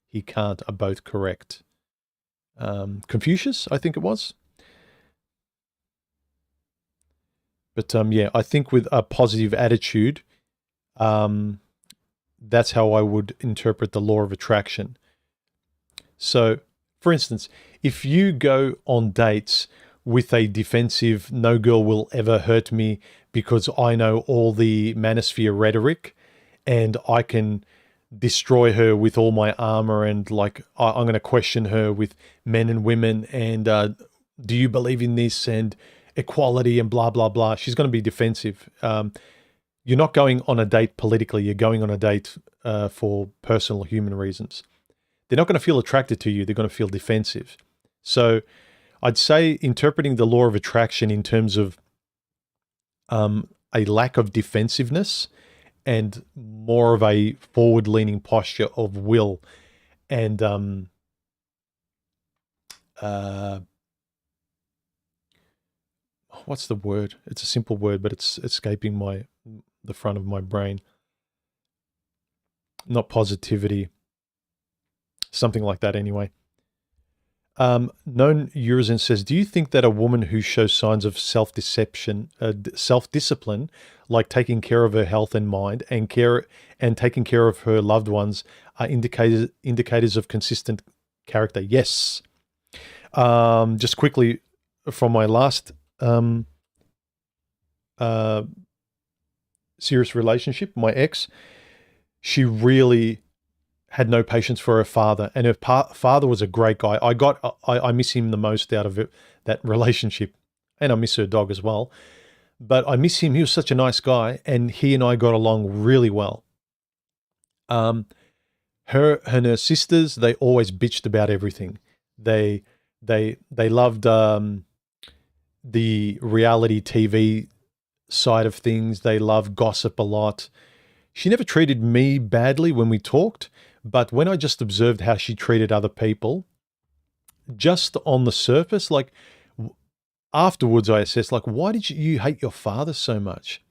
Speaker 1: he can't are both correct? Confucius, I think it was. But yeah, I think with a positive attitude, that's how I would interpret the law of attraction. So, for instance, if you go on dates with a defensive, no girl will ever hurt me because I know all the manosphere rhetoric and I can destroy her with all my armor, and like I'm going to question her with men and women and do you believe in this and equality and blah, blah, blah. She's going to be defensive. You're not going on a date politically. You're going on a date for personal human reasons. They're not going to feel attracted to you. They're going to feel defensive. So I'd say interpreting the law of attraction in terms of a lack of defensiveness and more of a forward-leaning posture of will and what's the word? It's a simple word, but it's escaping the front of my brain. Not positivity. Something like that anyway. Known Urizen says, do you think that a woman who shows signs of self-discipline, like taking care of her health and mind and taking care of her loved ones, are indicators of consistent character? Yes. Just quickly from my last serious relationship, my ex, she really had no patience for her father, and her father was a great guy. I miss him the most out of that relationship, and I miss her dog as well. But I miss him. He was such a nice guy, and he and I got along really well. Her and her sisters, they always bitched about everything. They loved the reality TV side of things. They loved gossip a lot. She never treated me badly when we talked, but when I just observed how she treated other people, just on the surface, like afterwards I assessed, like, why did you hate your father so much?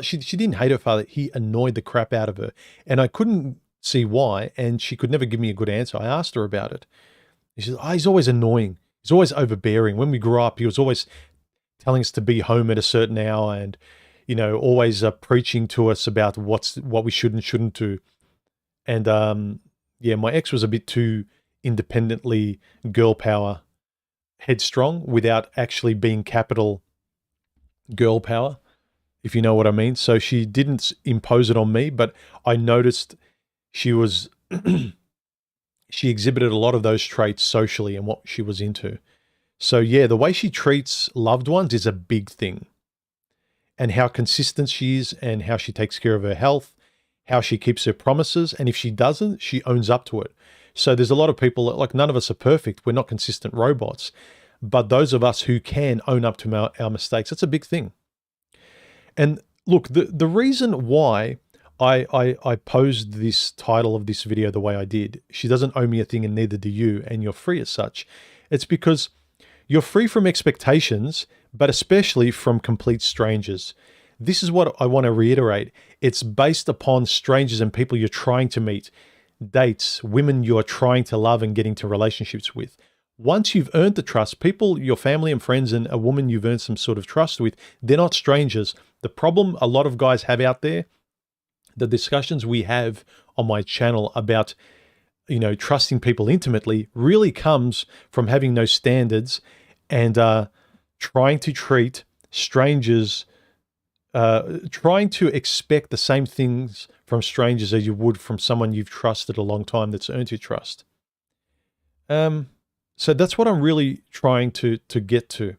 Speaker 1: She didn't hate her father. He annoyed the crap out of her. And I couldn't see why, and she could never give me a good answer. I asked her about it. She said, he's always annoying. He's always overbearing. When we grew up, he was always telling us to be home at a certain hour and, always preaching to us about what we should and shouldn't do. And yeah, my ex was a bit too independently girl power headstrong without actually being capital girl power, if you know what I mean. So she didn't impose it on me, but I noticed she exhibited a lot of those traits socially and what she was into. So yeah, the way she treats loved ones is a big thing. And how consistent she is and how she takes care of her health, how she keeps her promises. And if she doesn't, she owns up to it. So there's a lot of people, like none of us are perfect. We're not consistent robots. But those of us who can own up to our mistakes, that's a big thing. And look, the reason why I posed this title of this video the way I did, she doesn't owe me a thing and neither do you, and you're free as such. It's because you're free from expectations, but especially from complete strangers. This is what I want to reiterate. It's based upon strangers and people you're trying to meet, dates, women you're trying to love and get into relationships with. Once you've earned the trust, people, your family and friends, and a woman you've earned some sort of trust with, they're not strangers. The problem a lot of guys have out there, the discussions we have on my channel about, trusting people intimately really comes from having no standards and trying to treat strangers, trying to expect the same things from strangers as you would from someone you've trusted a long time that's earned your trust. So that's what I'm really trying to get to.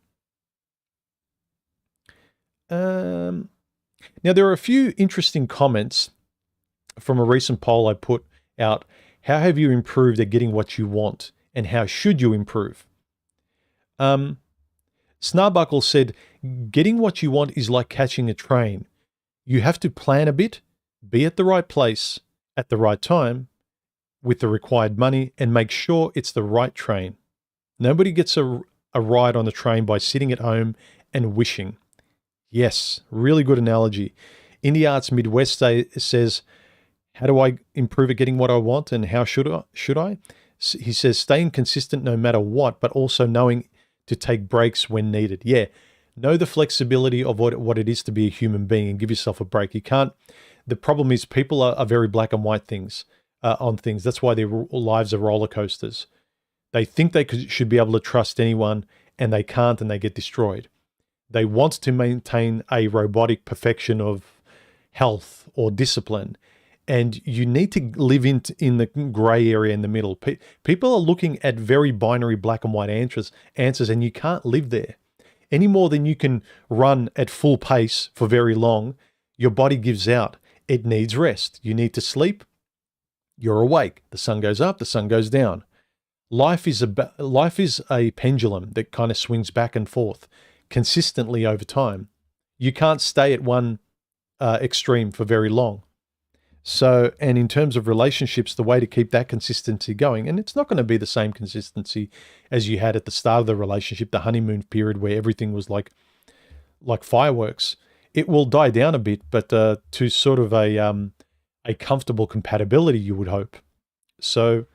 Speaker 1: Now, there are a few interesting comments from a recent poll I put out. How have you improved at getting what you want, and how should you improve? Snarbuckle said, getting what you want is like catching a train. You have to plan a bit, be at the right place at the right time with the required money, and make sure it's the right train. Nobody gets a ride on the train by sitting at home and wishing. Yes, really good analogy. Indie Arts Midwest says, how do I improve at getting what I want, and how should I? He says, staying consistent no matter what, but also knowing to take breaks when needed. Yeah, know the flexibility of what it is to be a human being and give yourself a break. You can't. The problem is people are very black and white on things. That's why their lives are roller coasters. They think they should be able to trust anyone, and they can't, and they get destroyed. They want to maintain a robotic perfection of health or discipline, and you need to live in the gray area in the middle. People are looking at very binary black and white answers, and you can't live there. Any more than you can run at full pace for very long, your body gives out. It needs rest. You need to sleep. You're awake. The sun goes up, the sun goes down. Life is a pendulum that kind of swings back and forth consistently over time. You can't stay at one extreme for very long. So, and in terms of relationships, the way to keep that consistency going, and it's not going to be the same consistency as you had at the start of the relationship, the honeymoon period where everything was like fireworks. It will die down a bit, but to sort of a comfortable compatibility, you would hope. So,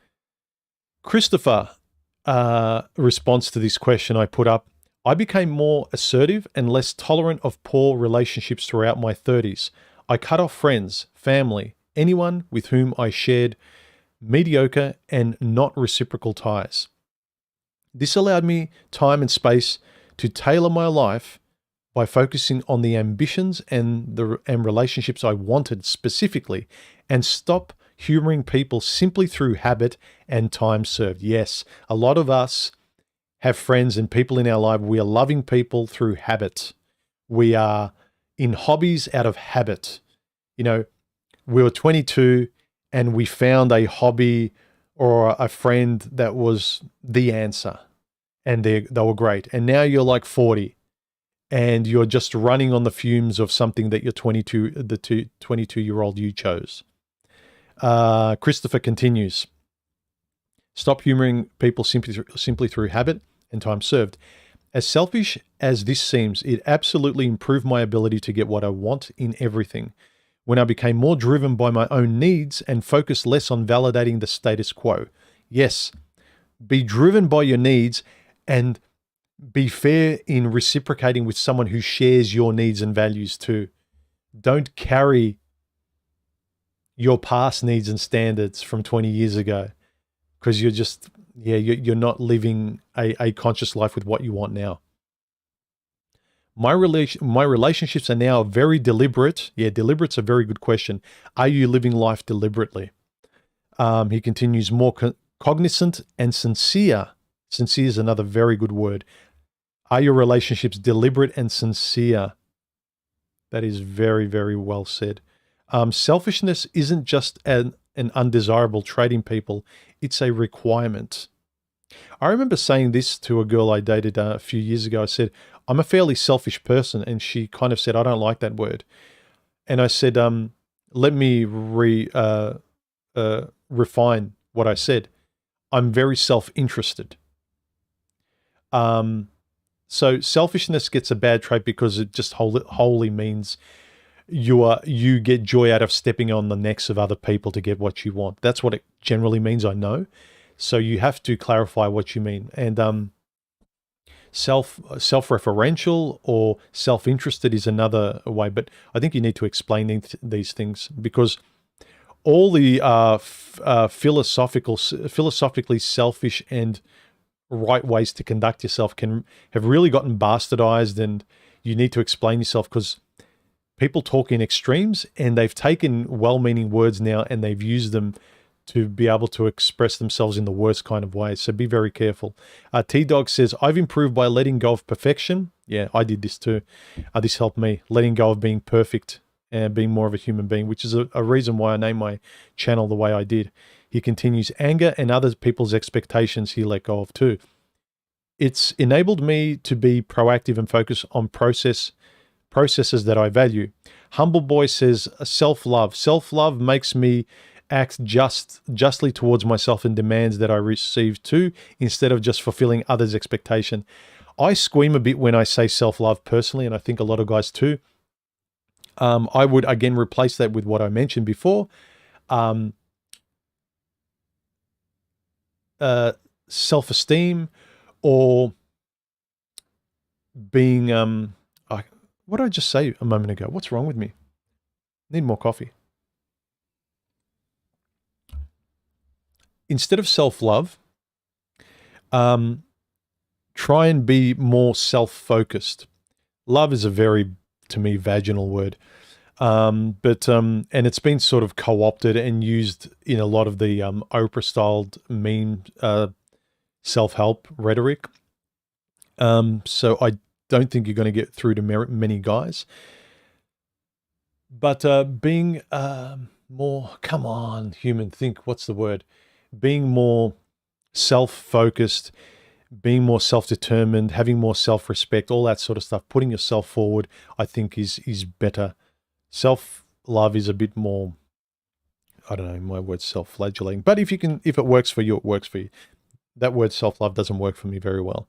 Speaker 1: Christopher responds to this question I put up. I became more assertive and less tolerant of poor relationships throughout my 30s. I cut off friends, family, anyone with whom I shared mediocre and not reciprocal ties. This allowed me time and space to tailor my life by focusing on the ambitions and relationships I wanted specifically, and stop humoring people simply through habit and time served. Yes, a lot of us have friends and people in our life. We are loving people through habit. We are in hobbies out of habit. We were 22 and we found a hobby or a friend that was the answer, and they were great. And now you're like 40 and you're just running on the fumes of something that your 22-year-old you chose. Christopher continues, stop humoring people simply through habit and time served. As selfish as this seems, it absolutely improved my ability to get what I want in everything. When I became more driven by my own needs and focused less on validating the status quo. Yes, be driven by your needs and be fair in reciprocating with someone who shares your needs and values too. Don't carry your past needs and standards from 20 years ago, because you're not living a conscious life with what you want now. My relationships are now very deliberate. Yeah, deliberate's a very good question. Are you living life deliberately? He continues, more cognizant and sincere. Sincere is another very good word. Are your relationships deliberate and sincere? That is very, very well said. Selfishness isn't just an undesirable trait in people. It's a requirement. I remember saying this to a girl I dated a few years ago. I said, I'm a fairly selfish person. And she kind of said, I don't like that word. And I said, let me refine what I said. I'm very self-interested. So selfishness gets a bad trait because it just wholly means you get joy out of stepping on the necks of other people to get what you want. That's what it generally means, I know. So you have to clarify what you mean. And self-referential or self-interested is another way, but I think you need to explain these things, because all the philosophically selfish and right ways to conduct yourself have really gotten bastardized, and you need to explain yourself, because people talk in extremes, and they've taken well-meaning words now and they've used them to be able to express themselves in the worst kind of ways. So be very careful. T-Dog says, I've improved by letting go of perfection. Yeah, I did this too. This helped me, letting go of being perfect and being more of a human being, which is a reason why I named my channel the way I did. He continues, anger and other people's expectations he let go of too. It's enabled me to be proactive and focus on processes that I value. Humble Boy says, self-love. Self-love makes me act justly towards myself and demands that I receive too, instead of just fulfilling others' expectation. I squeam a bit when I say self-love personally, and I think a lot of guys too. I would again replace that with what I mentioned before. Self-esteem, or being what did I just say a moment ago? What's wrong with me? Need more coffee. Instead of self-love, try and be more self-focused. Love is a very, to me, vaginal word. And it's been sort of co-opted and used in a lot of the Oprah-styled meme self-help rhetoric. So I don't think you're going to get through to many guys. But being more, come on, human, think, what's the word? Being more self-focused, being more self-determined, having more self-respect, all that sort of stuff, putting yourself forward, I think is better. Self-love is a bit more, I don't know, my word's self-flagellating. But if it works for you, it works for you. That word self-love doesn't work for me very well.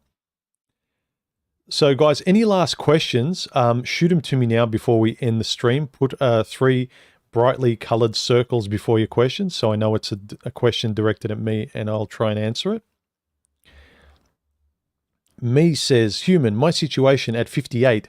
Speaker 1: So guys, any last questions, shoot them to me now before we end the stream. Put 3 brightly colored circles before your questions, so I know it's a question directed at me, and I'll try and answer it. Me says, human, my situation at 58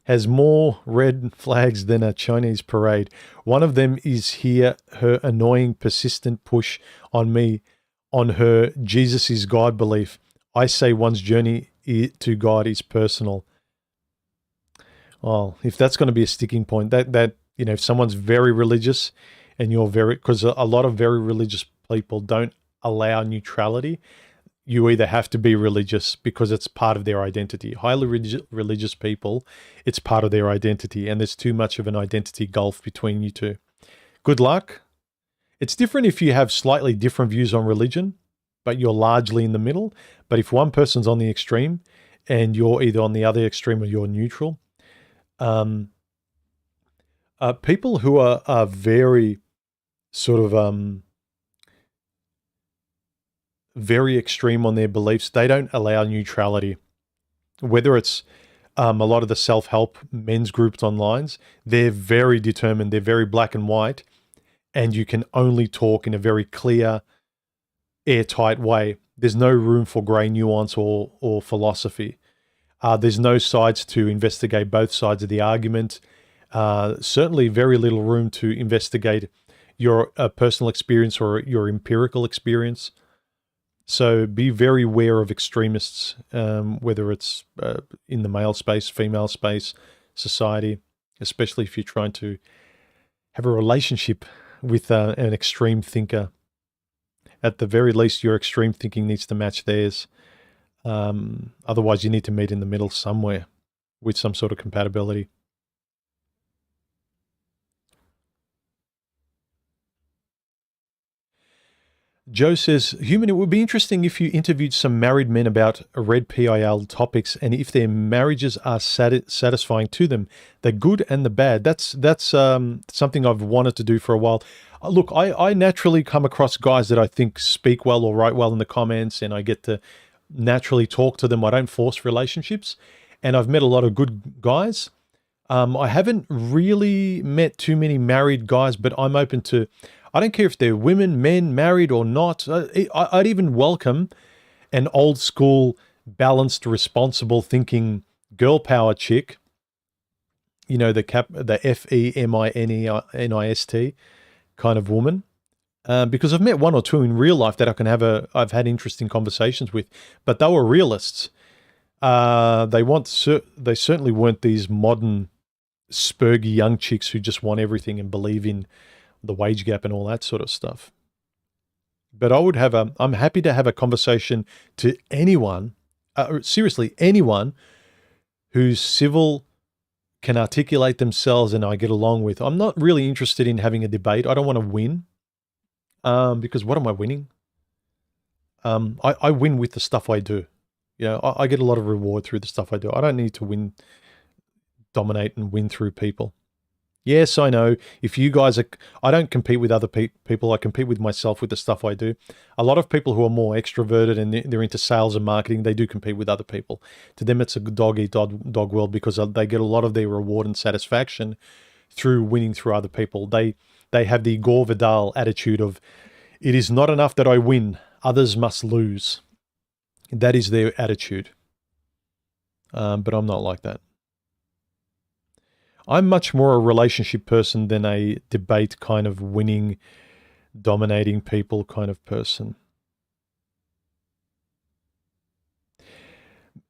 Speaker 1: has more red flags than a Chinese parade. One of them is her annoying, persistent push on me on her Jesus is God belief. I say one's journey to God is personal. Well, if that's going to be a sticking point, that if someone's very religious and you're because a lot of very religious people don't allow neutrality. You either have to be religious because it's part of their identity. Highly religious people, it's part of their identity, and there's too much of an identity gulf between you two. Good luck. It's different if you have slightly different views on religion, but you're largely in the middle. But if one person's on the extreme and you're either on the other extreme or you're neutral, people who are very sort of very extreme on their beliefs, they don't allow neutrality. Whether it's a lot of the self-help men's groups online, they're very determined, they're very black and white, and you can only talk in a very clear, airtight way. There's no room for grey nuance or philosophy. There's no sides to investigate both sides of the argument. Certainly very little room to investigate your personal experience or your empirical experience. So be very aware of extremists, whether it's in the male space, female space, society, especially if you're trying to have a relationship with an extreme thinker. At the very least, your extreme thinking needs to match theirs. Otherwise, you need to meet in the middle somewhere with some sort of compatibility. Joe says, human, it would be interesting if you interviewed some married men about red PIL topics and if their marriages are satisfying to them, the good and the bad. That's something I've wanted to do for a while. Look, I naturally come across guys that I think speak well or write well in the comments, and I get to naturally talk to them. I don't force relationships, and I've met a lot of good guys. I haven't really met too many married guys, but I'm open to I don't care if they're women, men, married or not. I'd even welcome an old school, balanced, responsible thinking girl power chick, you know, the FEMINENIST kind of woman. Because I've met one or two in real life that I've had interesting conversations with, but they were realists. They certainly weren't these modern spurgy young chicks who just want everything and believe in the wage gap and all that sort of stuff. But I'm happy to have a conversation to anyone, seriously, anyone who's civil, can articulate themselves and I get along with. I'm not really interested in having a debate. I don't want to win, because what am I winning? I win with the stuff I do. You know, I get a lot of reward through the stuff I do. I don't need to dominate and win through people. Yes, I know. If you guys I don't compete with other people. I compete with myself with the stuff I do. A lot of people who are more extroverted and they're into sales and marketing, they do compete with other people. To them, it's a dog-eat-dog world because they get a lot of their reward and satisfaction through winning through other people. They have the Gore Vidal attitude of, it is not enough that I win, others must lose. That is their attitude. But I'm not like that. I'm much more a relationship person than a debate kind of winning, dominating people kind of person.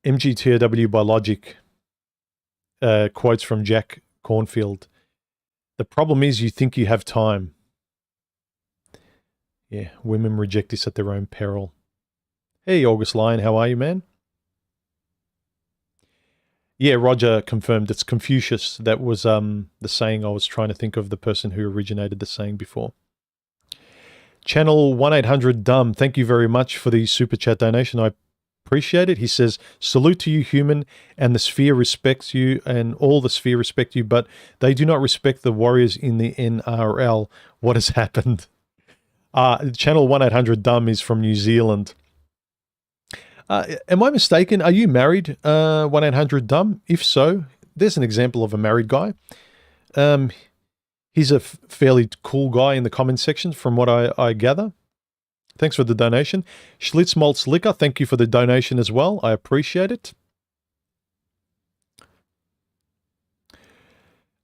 Speaker 1: MGTOW by Logic quotes from Jack Cornfield. The problem is you think you have time. Yeah, women reject this at their own peril. Hey, August Lyon, how are you, man? Yeah, Roger confirmed it's Confucius. That was the saying. I was trying to think of the person who originated the saying before. Channel 1-800-DUMB, thank you very much for the super chat donation. I appreciate it. He says, salute to you, human, and the sphere respects you, and all the sphere respect you, but they do not respect the warriors in the NRL. What has happened? Channel 1-800-DUMB is from New Zealand. Am I mistaken? Are you married, 1-800-DUMB? If so, there's an example of a married guy. He's a fairly cool guy in the comment section from what I gather. Thanks for the donation. Schlitz Maltz Liquor, thank you for the donation as well. I appreciate it.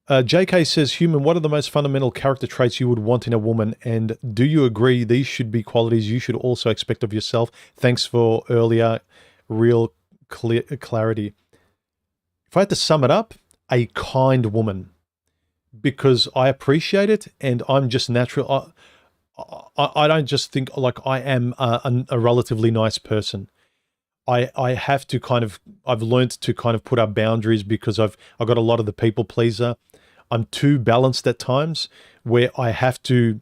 Speaker 1: JK says, human, what are the most fundamental character traits you would want in a woman? And do you agree these should be qualities you should also expect of yourself? Thanks for earlier real clarity. If I had to sum it up, a kind woman, because I appreciate it and I'm just natural. I don't just think like I am a relatively nice person. I have to I've learned to kind of put up boundaries because I've got a lot of the people pleaser. I'm too balanced at times where I have to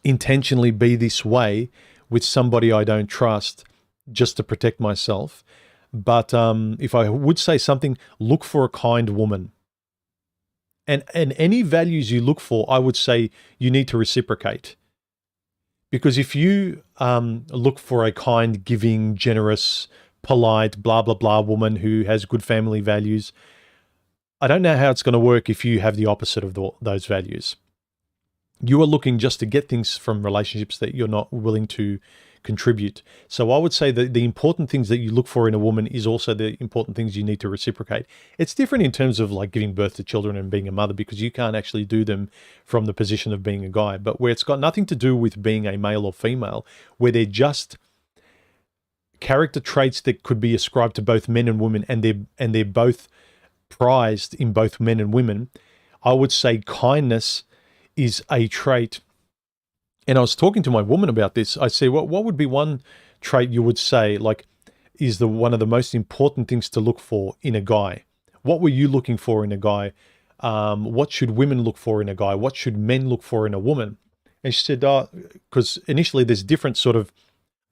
Speaker 1: intentionally be this way with somebody I don't trust just to protect myself. But if I would say something, look for a kind woman. And any values you look for, I would say you need to reciprocate. Because if you look for a kind, giving, generous, polite, blah, blah, blah woman who has good family values, I don't know how it's going to work if you have the opposite of those values. You are looking just to get things from relationships that you're not willing to contribute. So I would say that the important things that you look for in a woman is also the important things you need to reciprocate. It's different in terms of like giving birth to children and being a mother because you can't actually do them from the position of being a guy, but where it's got nothing to do with being a male or female, where they're just character traits that could be ascribed to both men and women, and they're both prized in both men and women. I would say kindness is a trait. And I was talking to my woman about this. I say, what would be one trait you would say, like, is one of the most important things to look for in a guy? What were you looking for in a guy? What should women look for in a guy? What should men look for in a woman? And she said, because initially there's different sort of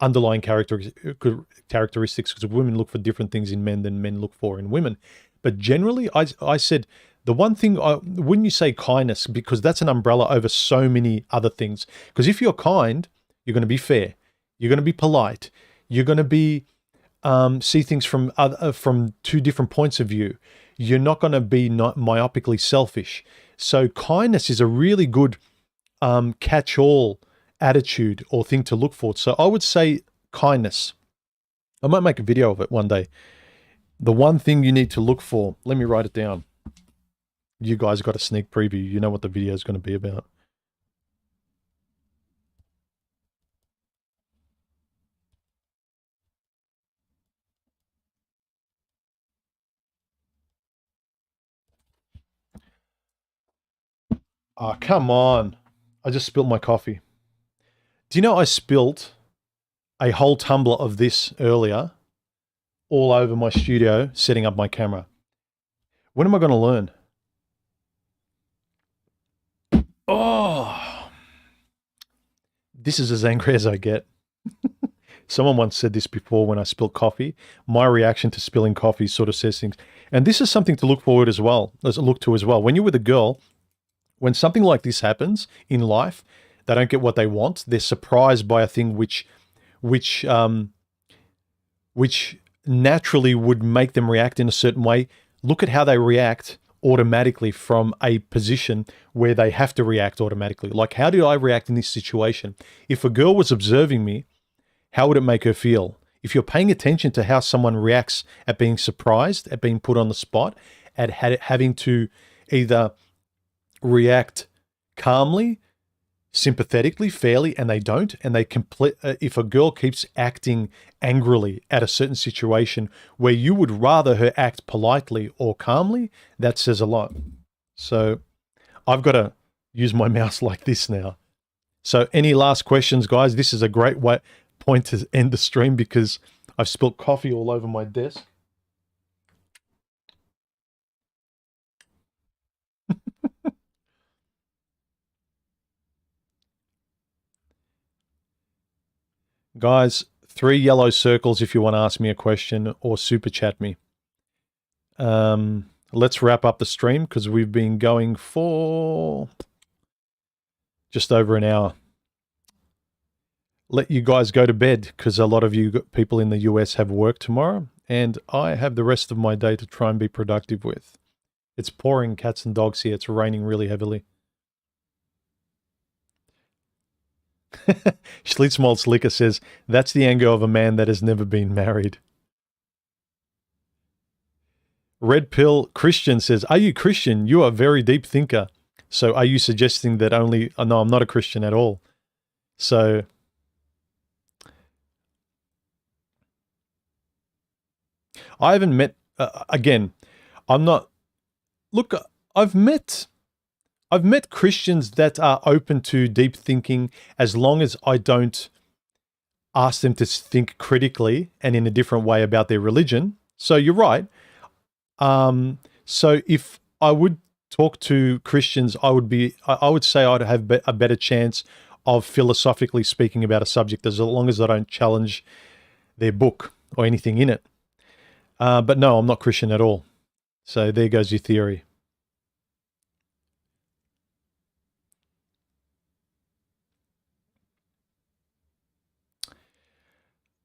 Speaker 1: underlying characteristics, because women look for different things in men than men look for in women. But generally, I said, the one thing, wouldn't you say kindness? Because that's an umbrella over so many other things. Because if you're kind, you're going to be fair. You're going to be polite. You're going to be see things from two different points of view. You're not going to be not myopically selfish. So kindness is a really good catch-all attitude or thing to look for. So I would say kindness. I might make a video of it one day. The one thing you need to look for, let me write it down. You guys got a sneak preview. You know what the video is going to be about. Oh, come on. I just spilled my coffee. Do you know I spilled a whole tumbler of this earlier all over my studio setting up my camera? When am I going to learn? Oh, this is as angry as I get. Someone once said this before when I spilled coffee. My reaction to spilling coffee sort of says things. And this is something to look forward as well, look to as well. When you're with a girl, when something like this happens in life, they don't get what they want. They're surprised by a thing which naturally would make them react in a certain way. Look at how they react automatically from a position where they have to react automatically. Like, how did I react in this situation? If a girl was observing me, how would it make her feel? If you're paying attention to how someone reacts at being surprised, at being put on the spot, at having to either react calmly, sympathetically, fairly, and they don't, and they if a girl keeps acting angrily at a certain situation where you would rather her act politely or calmly, that says a lot. So I've got to use my mouse like this now. So any last questions, guys? This is a great point to end the stream because I've spilt coffee all over my desk. Guys, 3 yellow circles if you want to ask me a question or super chat me. Let's wrap up the stream because we've been going for just over an hour. Let you guys go to bed because a lot of you people in the US have work tomorrow and I have the rest of my day to try and be productive with. It's pouring cats and dogs here. It's raining really heavily. Schlitzmaltz Liquor says, that's the anger of a man that has never been married. Red Pill Christian says, are you Christian? You are a very deep thinker. So are you suggesting that only... Oh, no, I'm not a Christian at all. So... I haven't met... again, I'm not... Look, I've met Christians that are open to deep thinking as long as I don't ask them to think critically and in a different way about their religion. So you're right. So if I would talk to Christians, I would say I'd have a better chance of philosophically speaking about a subject as long as I don't challenge their book or anything in it. But no, I'm not Christian at all. So there goes your theory.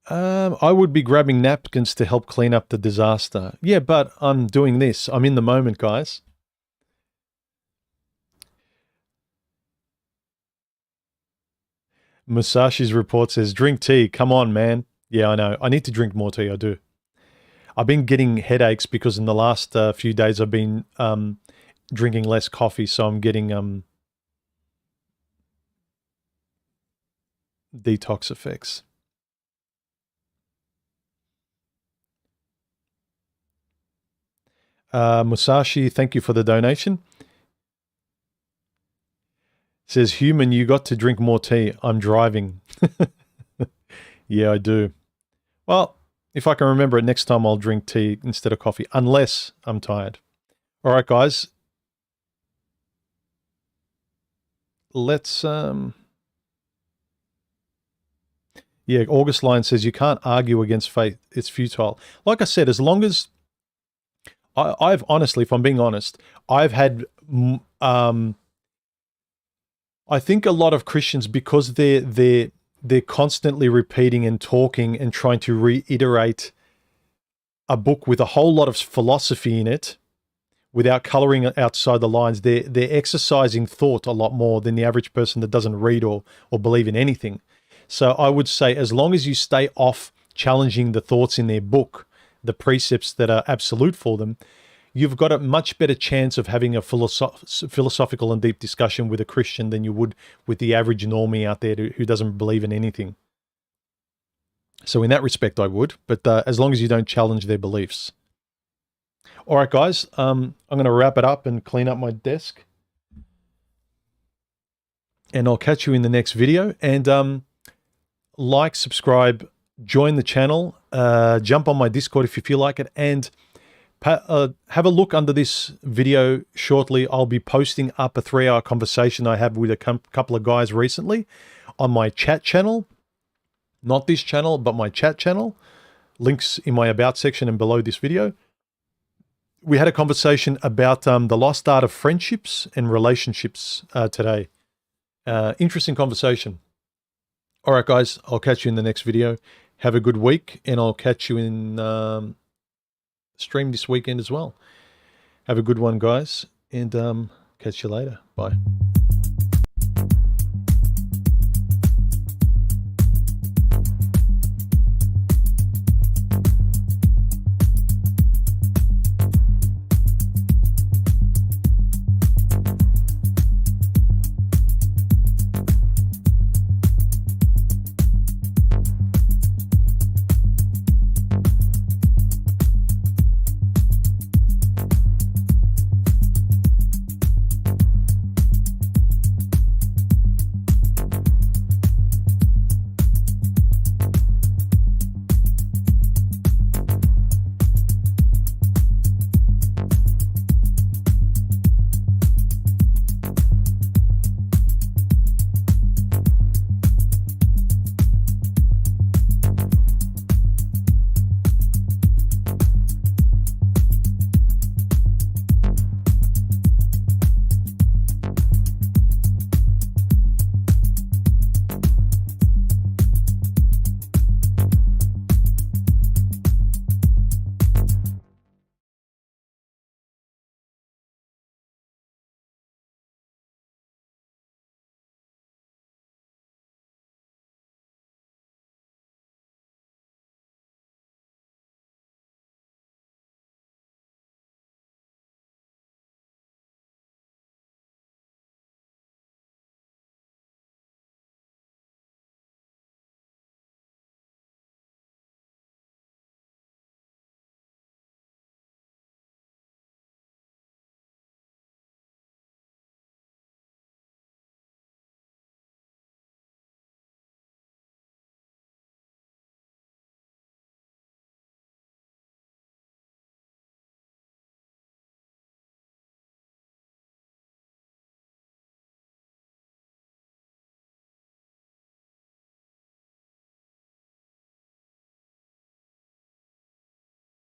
Speaker 1: I would be grabbing napkins to help clean up the disaster. Yeah, but I'm doing this. I'm in the moment, guys. Musashi's report says, drink tea. Come on, man. Yeah, I know. I need to drink more tea. I do. I've been getting headaches because in the last few days I've been drinking less coffee, so I'm getting detox effects. Musashi, thank you for the donation. Says, human, you got to drink more tea. I'm driving. Yeah, I do. Well, if I can remember it next time, I'll drink tea instead of coffee, unless I'm tired. All right, guys. Let's... Yeah, August Line says, you can't argue against faith. It's futile. Like I said, as long as... I've honestly, if I'm being honest, I've had... I think a lot of Christians, because they're constantly repeating and talking and trying to reiterate a book with a whole lot of philosophy in it, without coloring outside the lines. They're exercising thought a lot more than the average person that doesn't read or believe in anything. So I would say, as long as you stay off challenging the thoughts in their book, the precepts that are absolute for them, you've got a much better chance of having a philosophical and deep discussion with a Christian than you would with the average normie out there who doesn't believe in anything. So in that respect, I would, but as long as you don't challenge their beliefs. All right, guys, I'm going to wrap it up and clean up my desk. And I'll catch you in the next video. And like, subscribe, join the channel, jump on my Discord if you feel like it, and have a look under this video shortly. I'll be posting up a 3-hour conversation I had with a couple of guys recently on my chat channel. Not this channel, but my chat channel. Links in my About section and below this video. We had a conversation about the lost art of friendships and relationships today. Interesting conversation. All right, guys, I'll catch you in the next video. Have a good week, and I'll catch you in stream this weekend as well. Have a good one, guys, and catch you later. Bye.